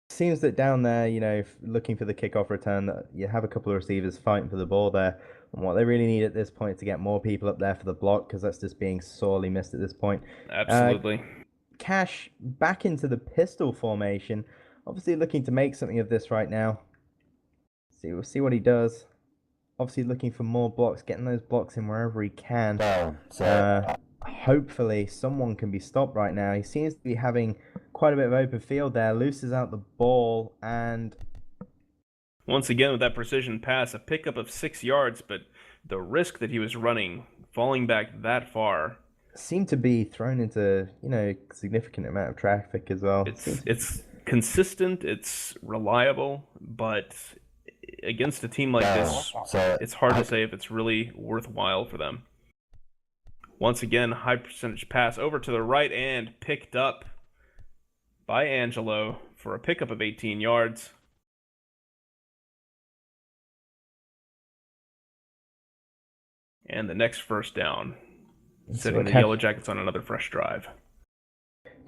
Seems that down there, looking for the kickoff return, that you have a couple of receivers fighting for the ball there. And what they really need at this point is to get more people up there for the block, because that's just being sorely missed at this point. Absolutely. Cash back into the pistol formation. Obviously looking to make something of this right now. We'll see what he does. Obviously looking for more blocks, getting those blocks in wherever he can. Hopefully someone can be stopped right now. He seems to be having quite a bit of open field there. Loses out the ball, and once again with that precision pass, a pickup of 6 yards, but the risk that he was running, falling back that far, seemed to be thrown into a significant amount of traffic as well. It's consistent, it's reliable, but against a team like this, it's hard to say if it's really worthwhile for them. Once again, high percentage pass over to the right and picked up by Angelo for a pickup of 18 yards. And the next first down, setting the Yellow Jackets on another fresh drive.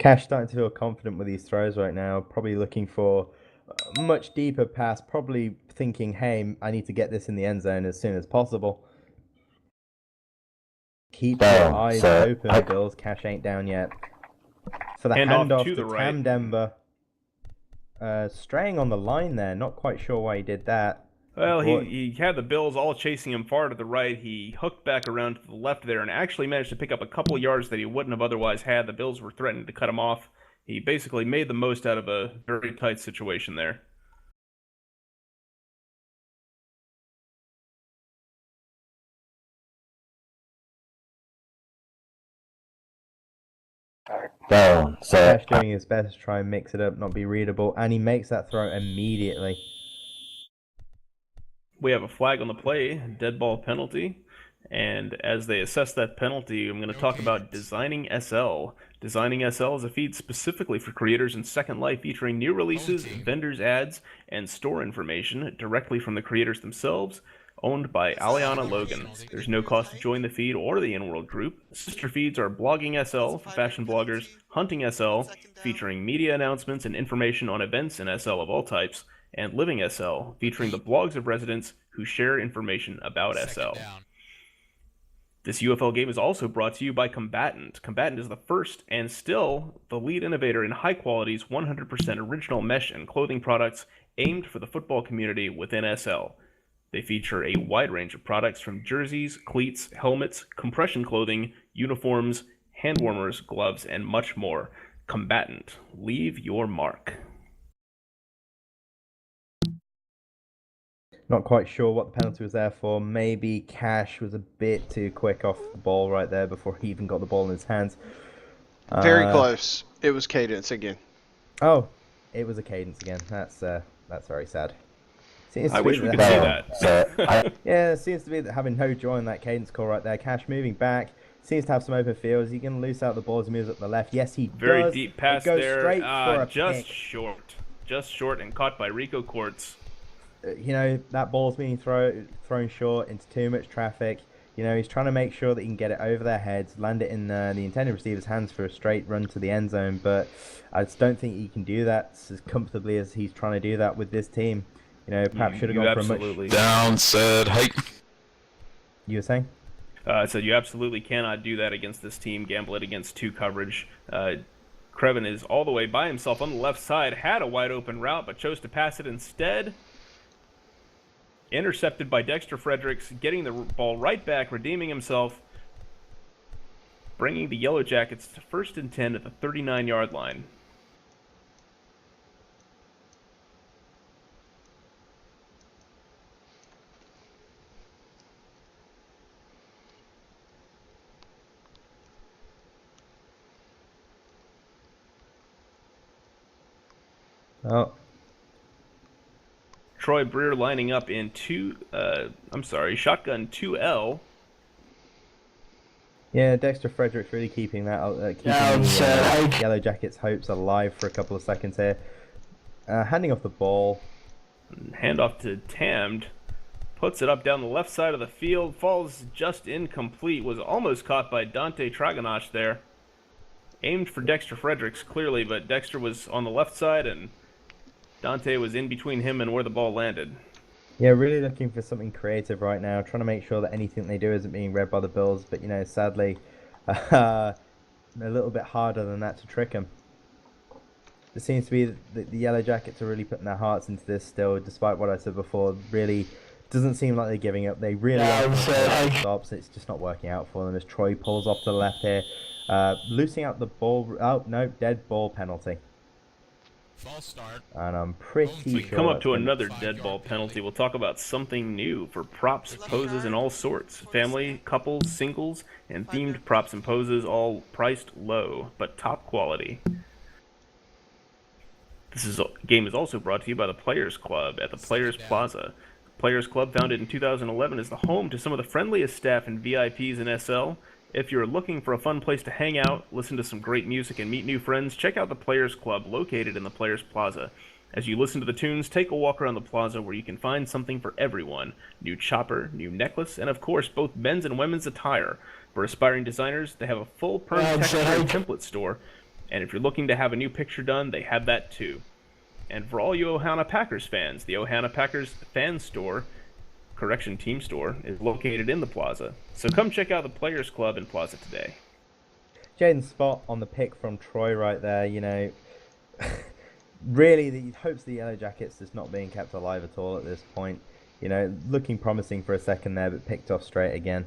Cash starting to feel confident with these throws right now. Probably looking for a much deeper pass. Probably thinking, hey, I need to get this in the end zone as soon as possible. Keep your eyes open, Bills. Cash ain't down yet. For the handoff to Tam Demba. Straying on the line there. Not quite sure why he did that. Well, he had the Bills all chasing him far to the right. He hooked back around to the left there and actually managed to pick up a couple yards that he wouldn't have otherwise had. The Bills were threatening to cut him off. He basically made the most out of a very tight situation there. Cash doing his best to try and mix it up, not be readable, and he makes that throw immediately. We have a flag on the play, dead ball penalty, and as they assess that penalty, I'm going to talk about Designing SL. Designing SL is a feed specifically for creators in Second Life featuring new releases, vendors' ads, and store information directly from the creators themselves, owned by Aliana Logan. There's no cost to join the feed or the in-world group. Sister feeds are Blogging SL for fashion bloggers, Hunting SL, featuring media announcements and information on events in SL of all types, and Living SL, featuring the blogs of residents who share information about SL. This UFL game is also brought to you by Combatant. Combatant is the first and still the lead innovator in high quality's 100% original mesh and clothing products aimed for the football community within SL. They feature a wide range of products from jerseys, cleats, helmets, compression clothing, uniforms, hand warmers, gloves, and much more. Combatant. Leave your mark. Not quite sure what the penalty was there for. Maybe Cash was a bit too quick off the ball right there before he even got the ball in his hands. Very close. It was Cadence again. Oh, it was a Cadence again. That's very sad. I wish we could see that. Yeah, it seems to be that having no joy in that Cadence call right there. Cash moving back. Seems to have some open fields. He can loose out the ball as he moves up the left. Yes, he does. Very deep pass it goes there. Straight for a just pick. short. Just short and caught by Rico Quartz. You know, that ball's being thrown short into too much traffic. You know, he's trying to make sure that he can get it over their heads, land it in the intended receiver's hands for a straight run to the end zone. But I just don't think he can do that as comfortably as he's trying to do that with this team. You know, perhaps should have gone for a much... Down, said hike. You were saying? So you absolutely cannot do that against this team. Gamble it against two coverage. Krevin is all the way by himself on the left side. Had a wide open route, but chose to pass it instead. Intercepted by Dexter Fredericks, getting the ball right back, redeeming himself, bringing the Yellow Jackets to 1st and 10 at the 39-yard line. Oh. Troy Breer lining up in shotgun 2L. Yeah, Dexter Fredericks really keeping the Yellow Jackets' hopes alive for a couple of seconds here. Handing off the ball. Handoff to Tamd. Puts it up down the left side of the field. Falls just incomplete. Was almost caught by Dante Traganosh there. Aimed for Dexter Fredericks clearly, but Dexter was on the left side and Dante was in between him and where the ball landed. Yeah, really looking for something creative right now, trying to make sure that anything they do isn't being read by the Bills, but, you know, sadly, a little bit harder than that to trick them. It seems to be that the Yellow Jackets are really putting their hearts into this still, despite what I said before. Really doesn't seem like they're giving up. They really are stops. It's just not working out for them as Troy pulls off to the left here, losing out the ball. Oh, no, dead ball penalty. False start. And I'm pretty sure. We come up to another dead ball penalty. We'll talk about something new for props, poses, and all sorts. Family, couples, singles, and themed props and poses, all priced low, but top quality. This game is also brought to you by the Players Club at the Players Plaza. Players Club, founded in 2011, is the home to some of the friendliest staff and VIPs in SL. If you're looking for a fun place to hang out, listen to some great music, and meet new friends, check out the Players Club, located in the Players Plaza. As you listen to the tunes, take a walk around the plaza where you can find something for everyone. New chopper, new necklace, and of course, both men's and women's attire. For aspiring designers, they have a full perm texture template store. And if you're looking to have a new picture done, they have that too. And for all you Ohana Packers fans, the Ohana Packers fan store, team store, is located in the plaza. So come check out the Players Club in Plaza today. Jaden's spot on the pick from Troy right there, you know. Really, the hopes of the Yellow Jackets just not being kept alive at all at this point. You know, looking promising for a second there, but picked off straight again.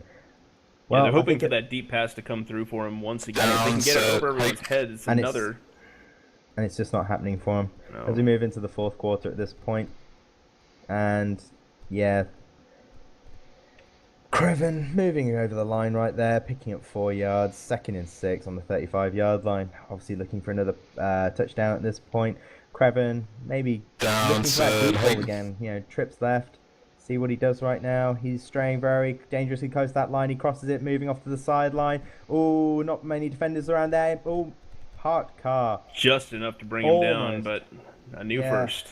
Well, they're hoping for that deep pass to come through for him once again. If they can get it over everyone's head, it's another... And it's just not happening for him. No. As we move into the fourth quarter at this point. And, yeah... Creven moving over the line right there, picking up 4 yards, 2nd and 6 on the 35-yard line. Obviously looking for another touchdown at this point. Creven maybe looking for that deep ball again. You know, trips left. See what he does right now. He's straying very dangerously close to that line. He crosses it, moving off to the sideline. Oh, not many defenders around there. Oh, parked car. Just enough to bring him down, but a new first.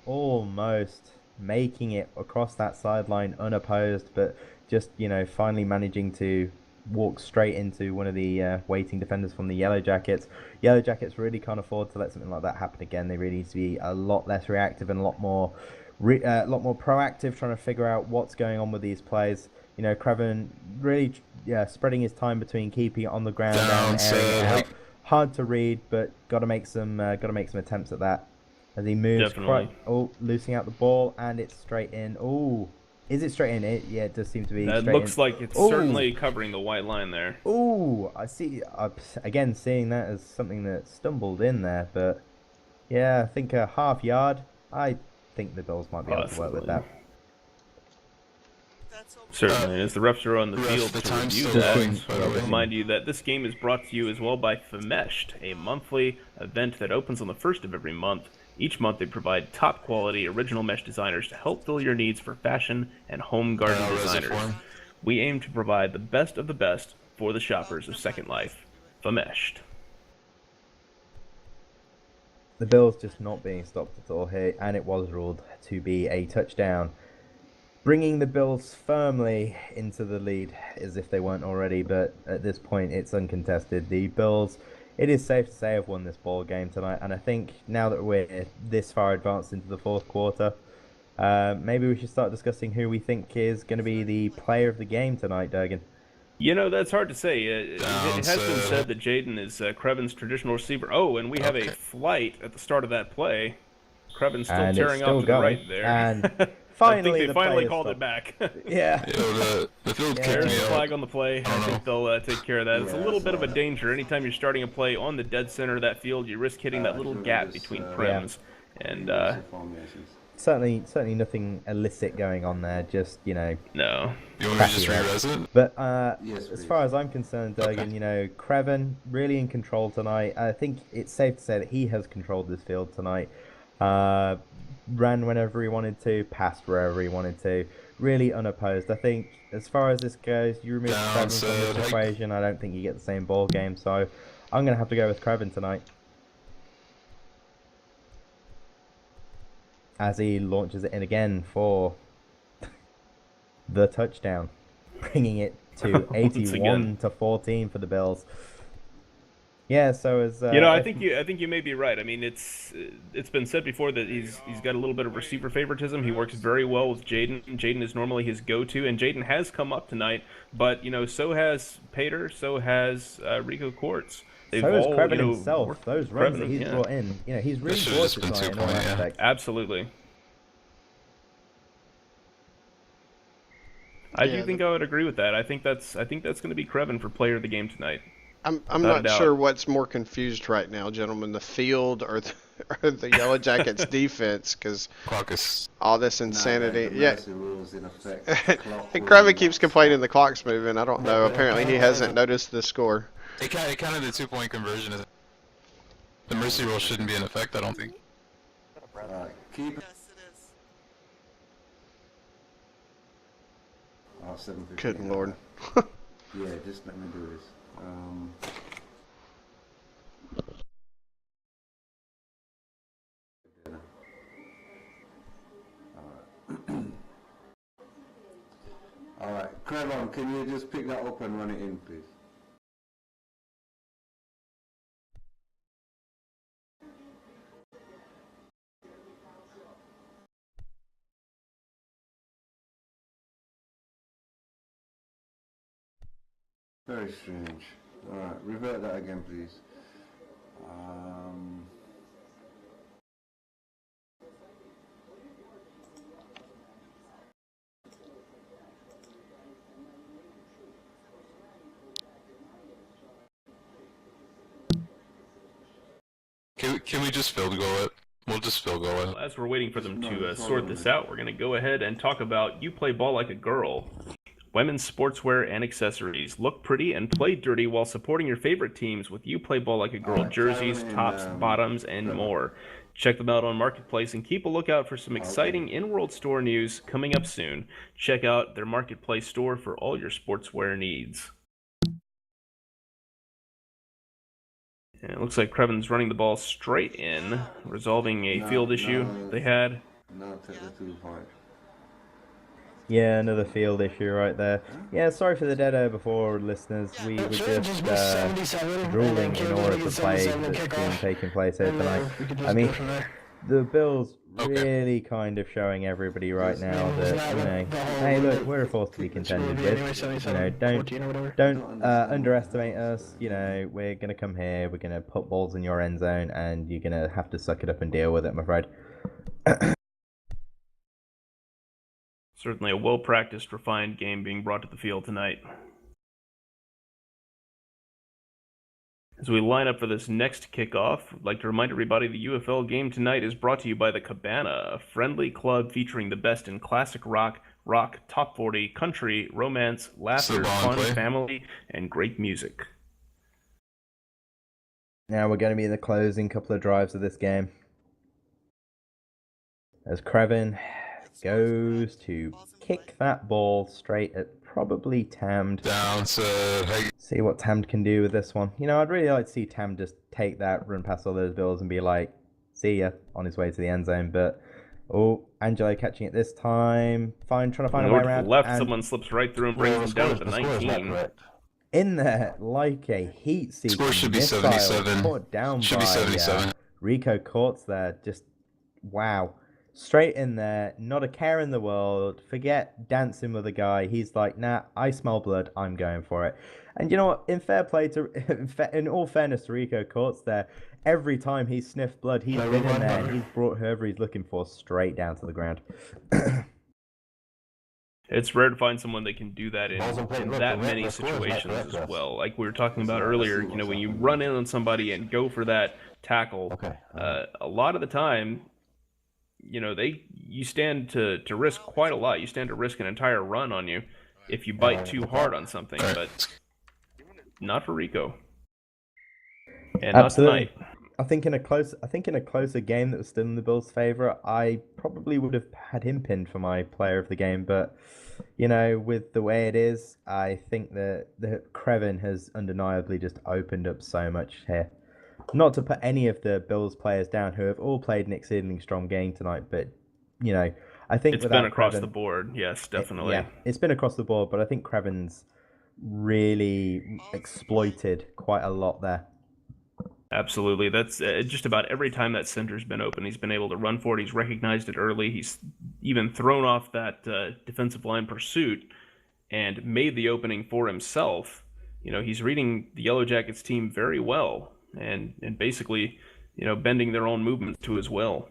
Almost making it across that sideline unopposed, but just, you know, finally managing to walk straight into one of the waiting defenders from the Yellow Jackets. Yellow Jackets really can't afford to let something like that happen again. They really need to be a lot less reactive and a lot more proactive, trying to figure out what's going on with these plays. You know, Creven really spreading his time between keeping it on the ground and airing it out. Hard to read, but got to make some attempts at that. As he moves, losing out the ball, and it's straight in. Oh, is it straight in? It does seem to be. That looks like it's certainly covering the white line there. Oh, I see. Again, seeing that as something that stumbled in there, but yeah, I think a half yard. I think the Bills might be able to work with that. Certainly, as the refs are on the field to review that, I'll remind you that this game is brought to you as well by Fameshed, a monthly event that opens on the first of every month. Each month they provide top-quality original mesh designers to help fill your needs for fashion and home garden designers. We aim to provide the best of the best for the shoppers of Second Life. Fameshed. The Bills just not being stopped at all here, and it was ruled to be a touchdown, bringing the Bills firmly into the lead as if they weren't already, but at this point it's uncontested. The Bills, it is safe to say, have won this ball game tonight, and I think now that we're this far advanced into the fourth quarter, maybe we should start discussing who we think is going to be the player of the game tonight, Durgan. You know, that's hard to say. It has been said that Jaden is Creven's traditional receiver. Oh, and we have a flight at the start of that play. Creven's still tearing off to the right there. And finally, I think they finally called it back. Yeah. The field There's the flag on the play. I think they'll take care of that. It's a little bit of a danger. Anytime you're starting a play on the dead center of that field, you risk hitting that little gap between prems. And certainly nothing illicit going on there. Just, you know. No. You want me to just re-res it? But as far as I'm concerned, Durgan, you know, Creven really in control tonight. I think it's safe to say that he has controlled this field tonight. Ran whenever he wanted to, passed wherever he wanted to, really unopposed. I think as far as this goes, you remove Creven from this equation, I don't think you get the same ball game, so I'm going to have to go with Creven tonight. As he launches it in again for the touchdown, bringing it to 81-14 for the Bills. Yeah, so as you know, I think you may be right. I mean, it's been said before that he's got a little bit of receiver favoritism. He works very well with Jaden. Jaden is normally his go-to, and Jaden has come up tonight. But you know, so has Pater, so has Rico Quartz. So has Creven himself. Those runs that he's brought in, you know, he's really brought it tonight in all aspects. Absolutely. I do think I would agree with that. I think that's going to be Creven for player of the game tonight. I'm not sure what's more confused right now, gentlemen, the field or the Yellow Jackets defense, because all this insanity. And Creven keeps complaining the clock's moving. I don't know. Apparently he hasn't noticed the score. It counted the 2-point conversion. The mercy rule shouldn't be in effect, I don't think. Keep it. Yes, it is. Oh, 7:50. Good Lord. Yeah, just let me do this. All right, Creven, can you just pick that up and run it in, please? Very strange. Alright, revert that again, please. Can we just field goal it? We'll just field goal it. As we're waiting for them to sort this out, we're going to go ahead and talk about You Play Ball Like a Girl. Women's sportswear and accessories. Look pretty and play dirty while supporting your favorite teams with You Play Ball Like a Girl jerseys, tops, bottoms, and more. Check them out on Marketplace and keep a lookout for some exciting in-world store news coming up soon. Check out their Marketplace store for all your sportswear needs. And it looks like Creven's running the ball straight in, resolving a field issue they had. Now take the 2 point. Yeah, another field issue right there. Yeah, sorry for the dead before, listeners. We were just ruling in order to play that's been taking place here tonight. I mean, the Bills really kind of showing everybody right now that, you know, hey, look, we're a force to be contended with. You know, don't underestimate us. You know, we're going to come here, we're going to put balls in your end zone, and you're going to have to suck it up and deal with it, I'm afraid. Certainly a well-practiced, refined game being brought to the field tonight. As we line up for this next kickoff, I'd like to remind everybody the UFL game tonight is brought to you by the Cabana, a friendly club featuring the best in classic rock, top 40, country, romance, laughter, fun, family, and great music. Now we're going to be in the closing couple of drives of this game. As Creven goes to kick that ball straight at probably Tamd. See what Tamd can do with this one. You know, I'd really like to see Tamd just take that, run past all those Bills and be like, see ya, on his way to the end zone. But, oh, Angelo catching it this time. Trying to find a way around. Left, and someone slips right through and brings him down to the 19. In there, like a heat-seeking Score should be missile 77. put down Should by be 77. Rico Courts there. Just, wow. Straight in there, not a care in the world. Forget dancing with a guy. He's like, nah, I smell blood. I'm going for it. And you know what? In fair play to, in all fairness to Rico Courts there, every time he's sniffed blood, he's been in there and he's brought whoever he's looking for straight down to the ground. It's rare to find someone that can do that in that many situations as well. Like we were talking about earlier, you know, when you run in on somebody and go for that tackle, a lot of the time, you know, you stand to risk quite a lot. You stand to risk an entire run on you if you bite too hard on something, but not for Rico. And Absolutely. not tonight. I think in a closer game that was still in the Bills' favor, I probably would have had him pinned for my player of the game, but you know, with the way it is, I think that Creven has undeniably just opened up so much here. Not to put any of the Bills players down who have all played an exceedingly strong game tonight, but you know, I think it's been across the board. Yes, definitely. It's been across the board, but I think Creven's really exploited quite a lot there. Absolutely. That's just about every time that center's been open, he's been able to run for it. He's recognized it early. He's even thrown off that defensive line pursuit and made the opening for himself. You know, he's reading the Yellow Jackets team very well and basically, you know, bending their own movements to his will.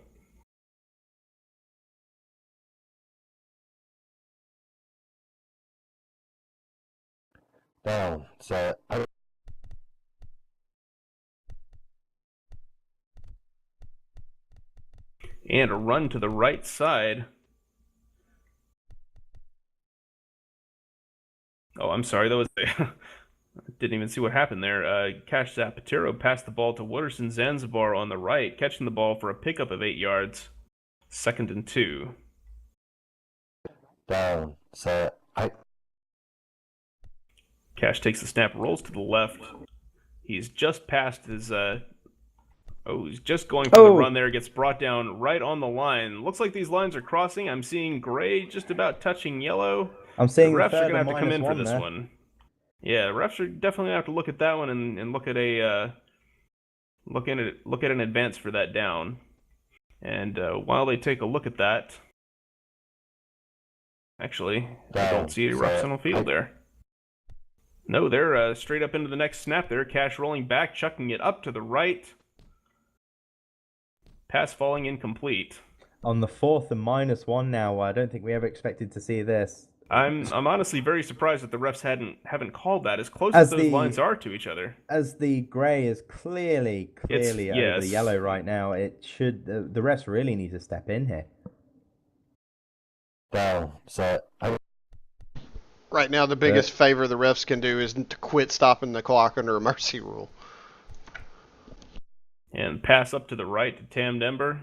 Down, set, And a run to the right side. Oh, I'm sorry. That was didn't even see what happened there. Cash Zapatero passed the ball to Wooderson Zanzibar on the right, catching the ball for a pickup of 8 yards. 2nd and 2. down, set, Cash takes the snap, rolls to the left. He's just past his he's just going for the run there. Gets brought down right on the line. Looks like these lines are crossing. I'm seeing gray just about touching yellow. I'm seeing the refs are going to have to come in for this there. one. Yeah, the refs are definitely going to have to look at that one and look at a look at an advance for that down. And while they take a look at that, actually, I don't see any refs on the field there. No, they're straight up into the next snap there. Cash rolling back, chucking it up to the right. Pass falling incomplete. On the 4th and -1 now. I don't think we ever expected to see this. I'm honestly very surprised that the refs haven't called that as close as those lines are to each other. As the grey is clearly over the yellow right now, it should the refs really need to step in here. Down, set, Right now, the biggest favor the refs can do is to quit stopping the clock under a mercy rule. And pass up to the right to Tam Denver.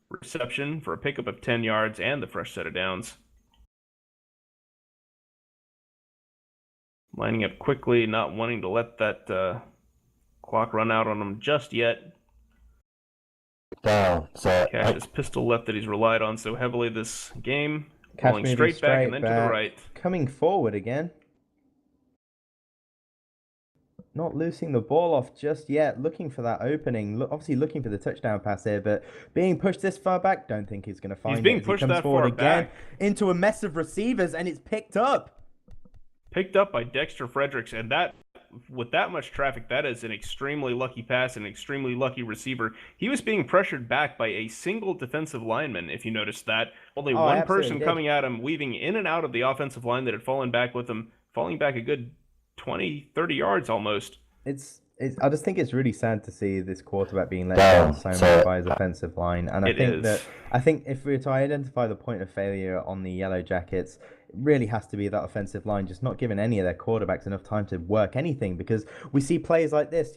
Reception for a pickup of 10 yards and the fresh set of downs. Lining up quickly, not wanting to let that clock run out on him just yet. down, set, Cash's pistol left that he's relied on so heavily this game. Cash Rolling straight back and then to the right. Coming forward again. Not losing the ball off just yet. Looking for that opening. Obviously looking for the touchdown pass here, but being pushed this far back, don't think he's going to find it. He's being pushed that far back. Into a mess of receivers, and it's picked up. Picked up by Dexter Fredericks, and that, with that much traffic, that is an extremely lucky pass, an extremely lucky receiver. He was being pressured back by a single defensive lineman, if you noticed that. Only one person coming at him, weaving in and out of the offensive line that had fallen back with him, falling back a good 20, 30 yards almost. I just think it's really sad to see this quarterback being let down so much by his offensive line. And I think if we were to identify the point of failure on the Yellow Jackets, it really has to be that offensive line just not giving any of their quarterbacks enough time to work anything, because we see plays like this,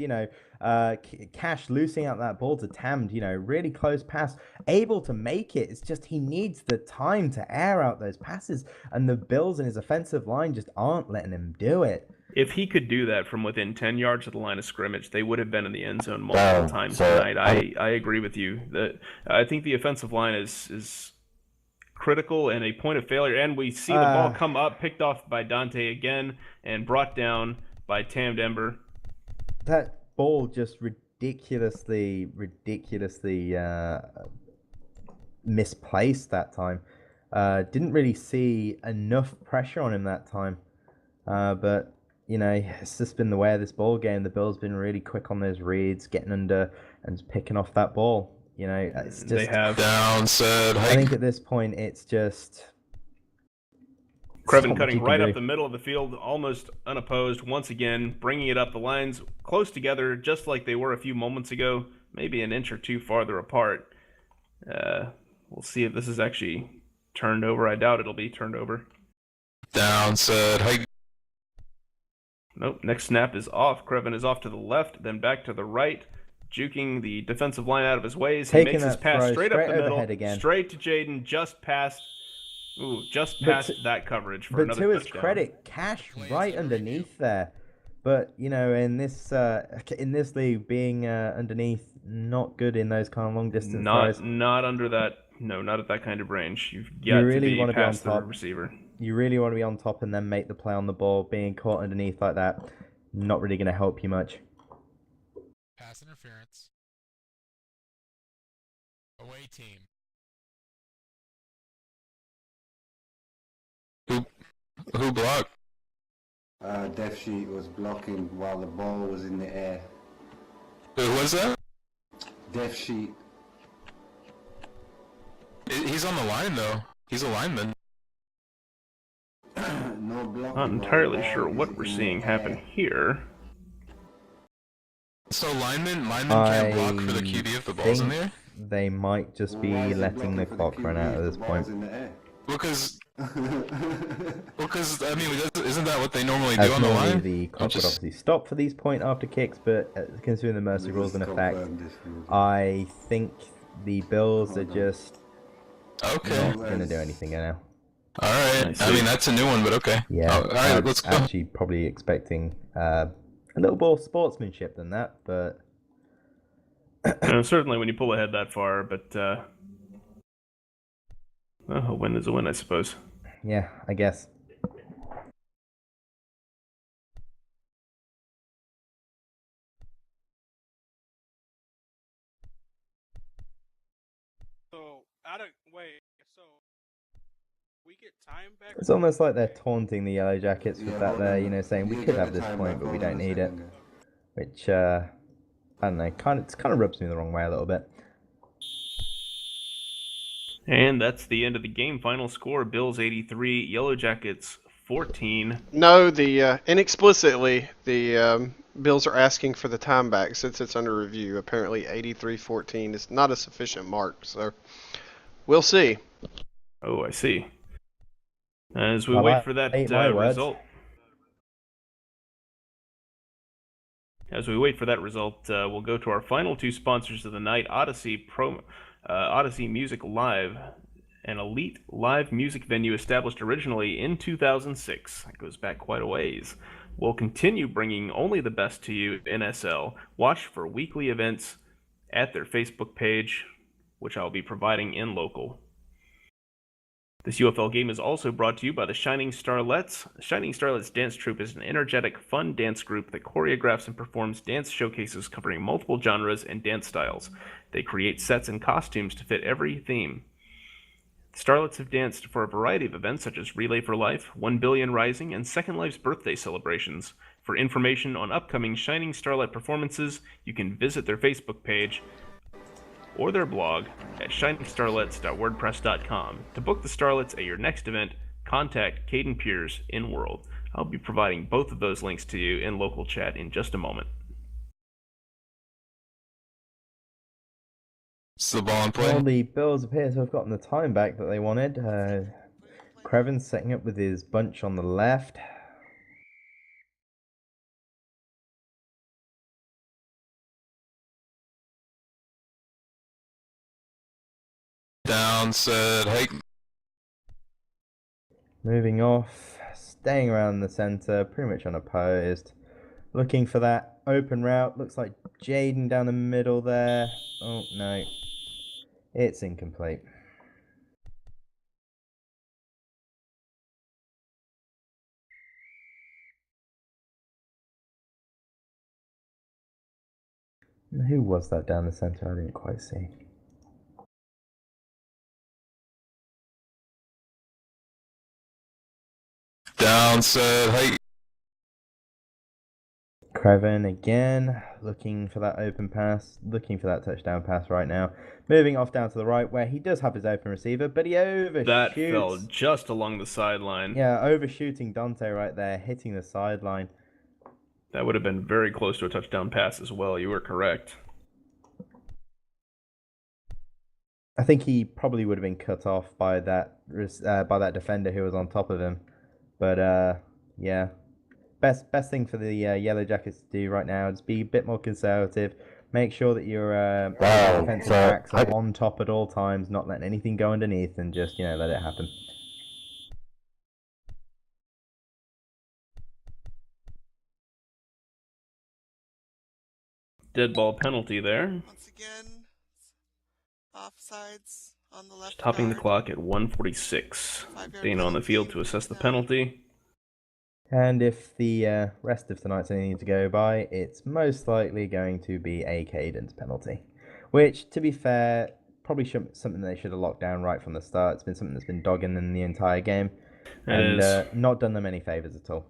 Cash losing out that ball to Tam, really close pass, able to make it. It's just he needs the time to air out those passes, and the Bills and his offensive line just aren't letting him do it. If he could do that from within 10 yards of the line of scrimmage, they would have been in the end zone multiple times tonight. I agree with you. I think the offensive line is critical and a point of failure. And we see the ball come up, picked off by Dante again, and brought down by Tam Denver. That ball just ridiculously misplaced that time. Didn't really see enough pressure on him that time. But it's just been the way of this ball game. The Bills been really quick on those reads, getting under and picking off that ball. It's just, they have downside. I think at this point it's just Krevin cutting right up the middle of the field, almost unopposed. Once again, bringing it up the lines close together, just like they were a few moments ago, maybe an inch or two farther apart. We'll see if this is actually turned over. I doubt it'll be turned over. Downside. Nope, next snap is off. Krevin is off to the left, then back to the right, juking the defensive line out of his ways. He makes his pass straight up the middle, straight to Jaden, just past that coverage for another touchdown. But to his credit, Cash right underneath there. But, in this league, being underneath, not good in those kind of long distance throws. Not under that, no, not at that kind of range. You've got to be past the receiver. You really want to be on top and then make the play on the ball. Being caught underneath like that, not really going to help you much. Pass interference. Away team. Who blocked? Def Sheet was blocking while the ball was in the air. Who was that? Def Sheet. He's on the line though. He's a lineman. No blocking. Not entirely sure what we're seeing happen here. So linemen can't block for the QB if the ball's in the air? They might just be letting the clock run out at this point. Because I mean, isn't that what they normally do on the line? The clock would obviously stop for these point after kicks, but considering the mercy rules in effect, I think the Bills are just not going to do anything now. All right. I mean, that's a new one, but okay. Yeah. All right, let's go. Actually, probably expecting a little more sportsmanship than that, but certainly when you pull ahead that far. But a win is a win, I suppose. Yeah, I guess. So It's almost like they're taunting the Yellow Jackets with that there, you know, saying we could have this point, but we don't need it. Which, I don't know, it kind of rubs me the wrong way a little bit. And that's the end of the game. Final score: Bills 83, Yellow Jackets 14. No, inexplicitly, the Bills are asking for the time back since it's under review. Apparently 83-14 is not a sufficient mark, so we'll see. Oh, I see. As we wait for that result. As we wait for that result, we'll go to our final two sponsors of the night, Odyssey Music Live, an elite live music venue established originally in 2006. That goes back quite a ways. We'll continue bringing only the best to you in SL. Watch for weekly events at their Facebook page, which I'll be providing in local. This UFL game is also brought to you by the Shining Starlets. The Shining Starlets Dance Troupe is an energetic, fun dance group that choreographs and performs dance showcases covering multiple genres and dance styles. They create sets and costumes to fit every theme. The Starlets have danced for a variety of events such as Relay for Life, 1 Billion Rising, and Second Life's birthday celebrations. For information on upcoming Shining Starlet performances, you can visit their Facebook page or their blog at shiningstarlets.wordpress.com. To book the Starlets at your next event, contact Caden Piers in World. I'll be providing both of those links to you in local chat in just a moment. It's the ball in play. Well, the Bills appear to have gotten the time back that they wanted. Crevin's setting up with his bunch on the left. Down, set, hike. Moving off, staying around the center, pretty much unopposed. Looking for that open route. Looks like Jaden down the middle there. Oh, no. It's incomplete. Who was that down the center? I didn't quite see. Down, set, hike. Crevin again, looking for that open pass, looking for that touchdown pass right now. Moving off down to the right where he does have his open receiver, but he overshoots. That fell just along the sideline. Yeah, overshooting Dante right there, hitting the sideline. That would have been very close to a touchdown pass as well. You were correct. I think he probably would have been cut off by that defender who was on top of him. But yeah, best thing for the Yellow Jackets to do right now is be a bit more conservative. Make sure that your defensive backs are on top at all times, not letting anything go underneath, and just let it happen. Dead ball penalty there. Once again, offsides on the left. Stopping the clock at 1:46. Staying on the field to assess the penalty. And if the rest of tonight's anything to go by, it's most likely going to be a cadence penalty. Which, to be fair, probably something they should have locked down right from the start. It's been something that's been dogging them the entire game. And not done them any favours at all.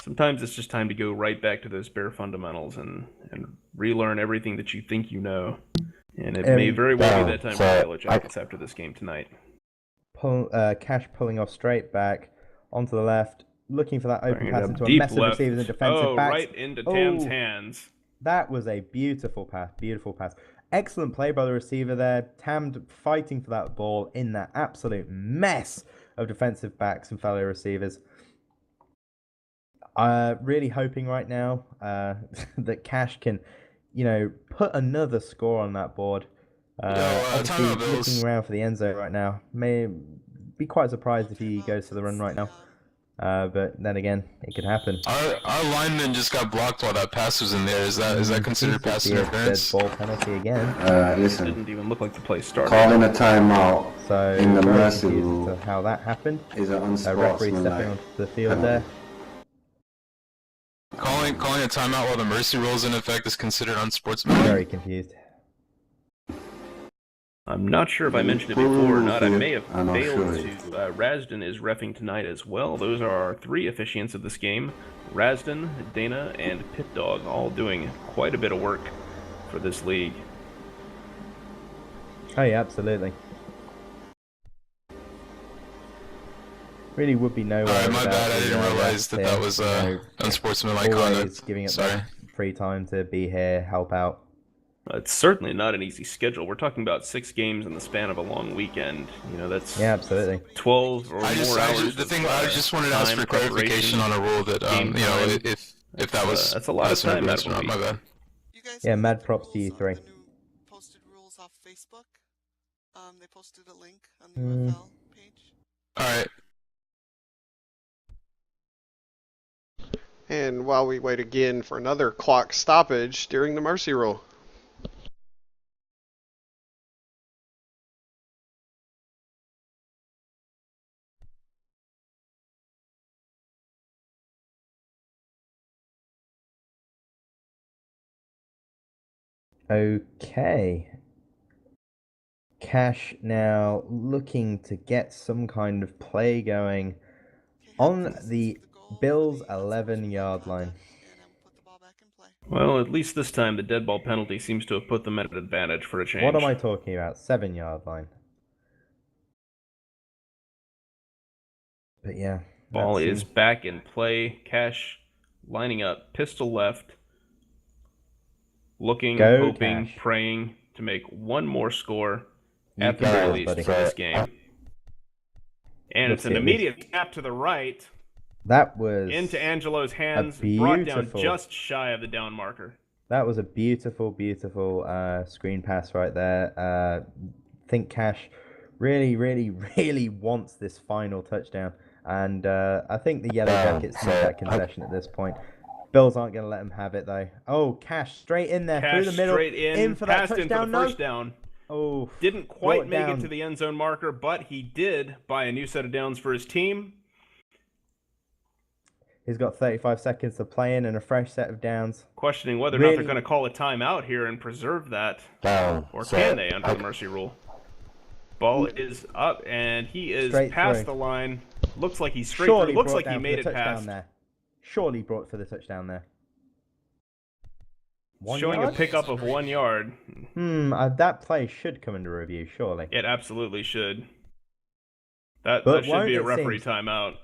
Sometimes it's just time to go right back to those bare fundamentals and relearn everything that you think you know. And it may very well be that time for the Yellow Jackets after this game tonight. Cash pulling off straight back onto the left, looking for that open pass into a mess of receivers and defensive backs. Right into Tam's hands. That was a beautiful pass, beautiful pass. Excellent play by the receiver there. Tam fighting for that ball in that absolute mess of defensive backs and fellow receivers. Really hoping right now that Cash can, put another score on that board. Obviously looking around for the end zone right now. May be quite surprised if he goes to the run right now. But then again, it could happen. Our lineman just got blocked while that pass was in there. Is that considered pass interference? Dead ball penalty again. Listen. It didn't even look like the play started. Calling a timeout so in the very mercy confused rule as to how that happened. is an Referee stepping unsportsmanlike onto the field penalty. there. Calling a timeout while the mercy rule is in effect is considered unsportsmanlike. Very confused. I'm not sure if I mentioned it before or not. I may have I'm not failed sure. to. Rasden is reffing tonight as well. Those are our 3 officiants of this game. Rasden, Dana, and Pit Dog, all doing quite a bit of work for this league. Oh yeah, absolutely. Really would be nowhere. Alright, my bad. I didn't realize that that was unsportsmanlike always conduct. giving up Sorry. their free time to be here, help out. It's certainly not an easy schedule. We're talking about 6 games in the span of a long weekend. You know, that's Yeah, absolutely. 12 or more hours. The thing I just wanted to ask for clarification on a rule that game you know, time. if that was That's a lot of time out of a not week. my bad. You guys Yeah, can mad get the props to you rules, 3. The new posted rules off Facebook. They posted a link on the Mm. UFL page. Alright. And while we wait again for another clock stoppage during the mercy rule. Okay. Cash now looking to get some kind of play going on the Bills' 11-yard line. Well, at least this time the dead ball penalty seems to have put them at an advantage for a change. What am I talking about? 7-yard line. But yeah. Ball is back in play. Cash lining up, pistol left, looking, hoping, Cash. praying to make one more score You at the got very it, least buddy. for this game. And Let's it's an see, immediate tap to the right That was into Angelo's hands, a brought down beautiful- just shy of the down marker. That was a beautiful, beautiful screen pass right there. I think Cash really, really, really wants this final touchdown. And I think the Yellow Jackets need that concession at this point. Bills aren't going to let him have it, though. Oh, Cash straight in there, Cash through the middle, straight in for that passed in for touchdown. the first down. Oh, Didn't quite make down. it to the end zone marker, but he did buy a new set of downs for his team. He's got 35 seconds to play in and a fresh set of downs. Questioning whether or not they're going to call a timeout here and preserve that. Or can they under the mercy rule? Ball is up, and he is Straight past through. the line. Looks like he's straight Surely through. Looks brought like he down for made the it touchdown past. there. Surely brought for the touchdown there. 1 Showing yard? a pickup of 1 yard. That play should come under review, surely. It absolutely should. That But should be a won't it referee seems- timeout.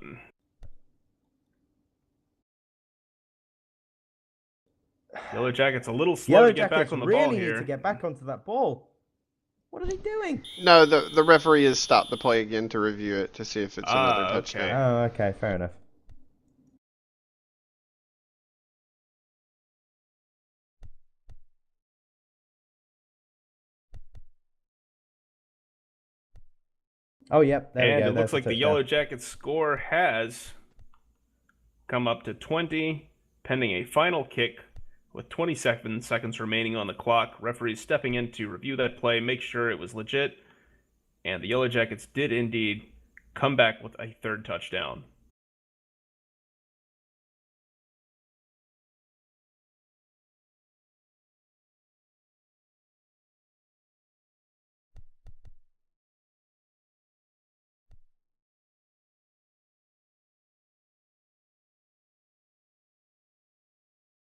Yellow Jackets a little slow Yellow to get back Jackets on the really ball need here. to get back onto that ball. What are they doing? No, the referee has stopped the play again to review it to see if it's another touchdown. Oh, okay, fair enough. Oh, yep, there we And go. it looks like the touchdown. Yellow Jackets score has come up to 20, pending a final kick with 27 seconds remaining on the clock. Referees stepping in to review that play, make sure it was legit, and the Yellow Jackets did indeed come back with a third touchdown.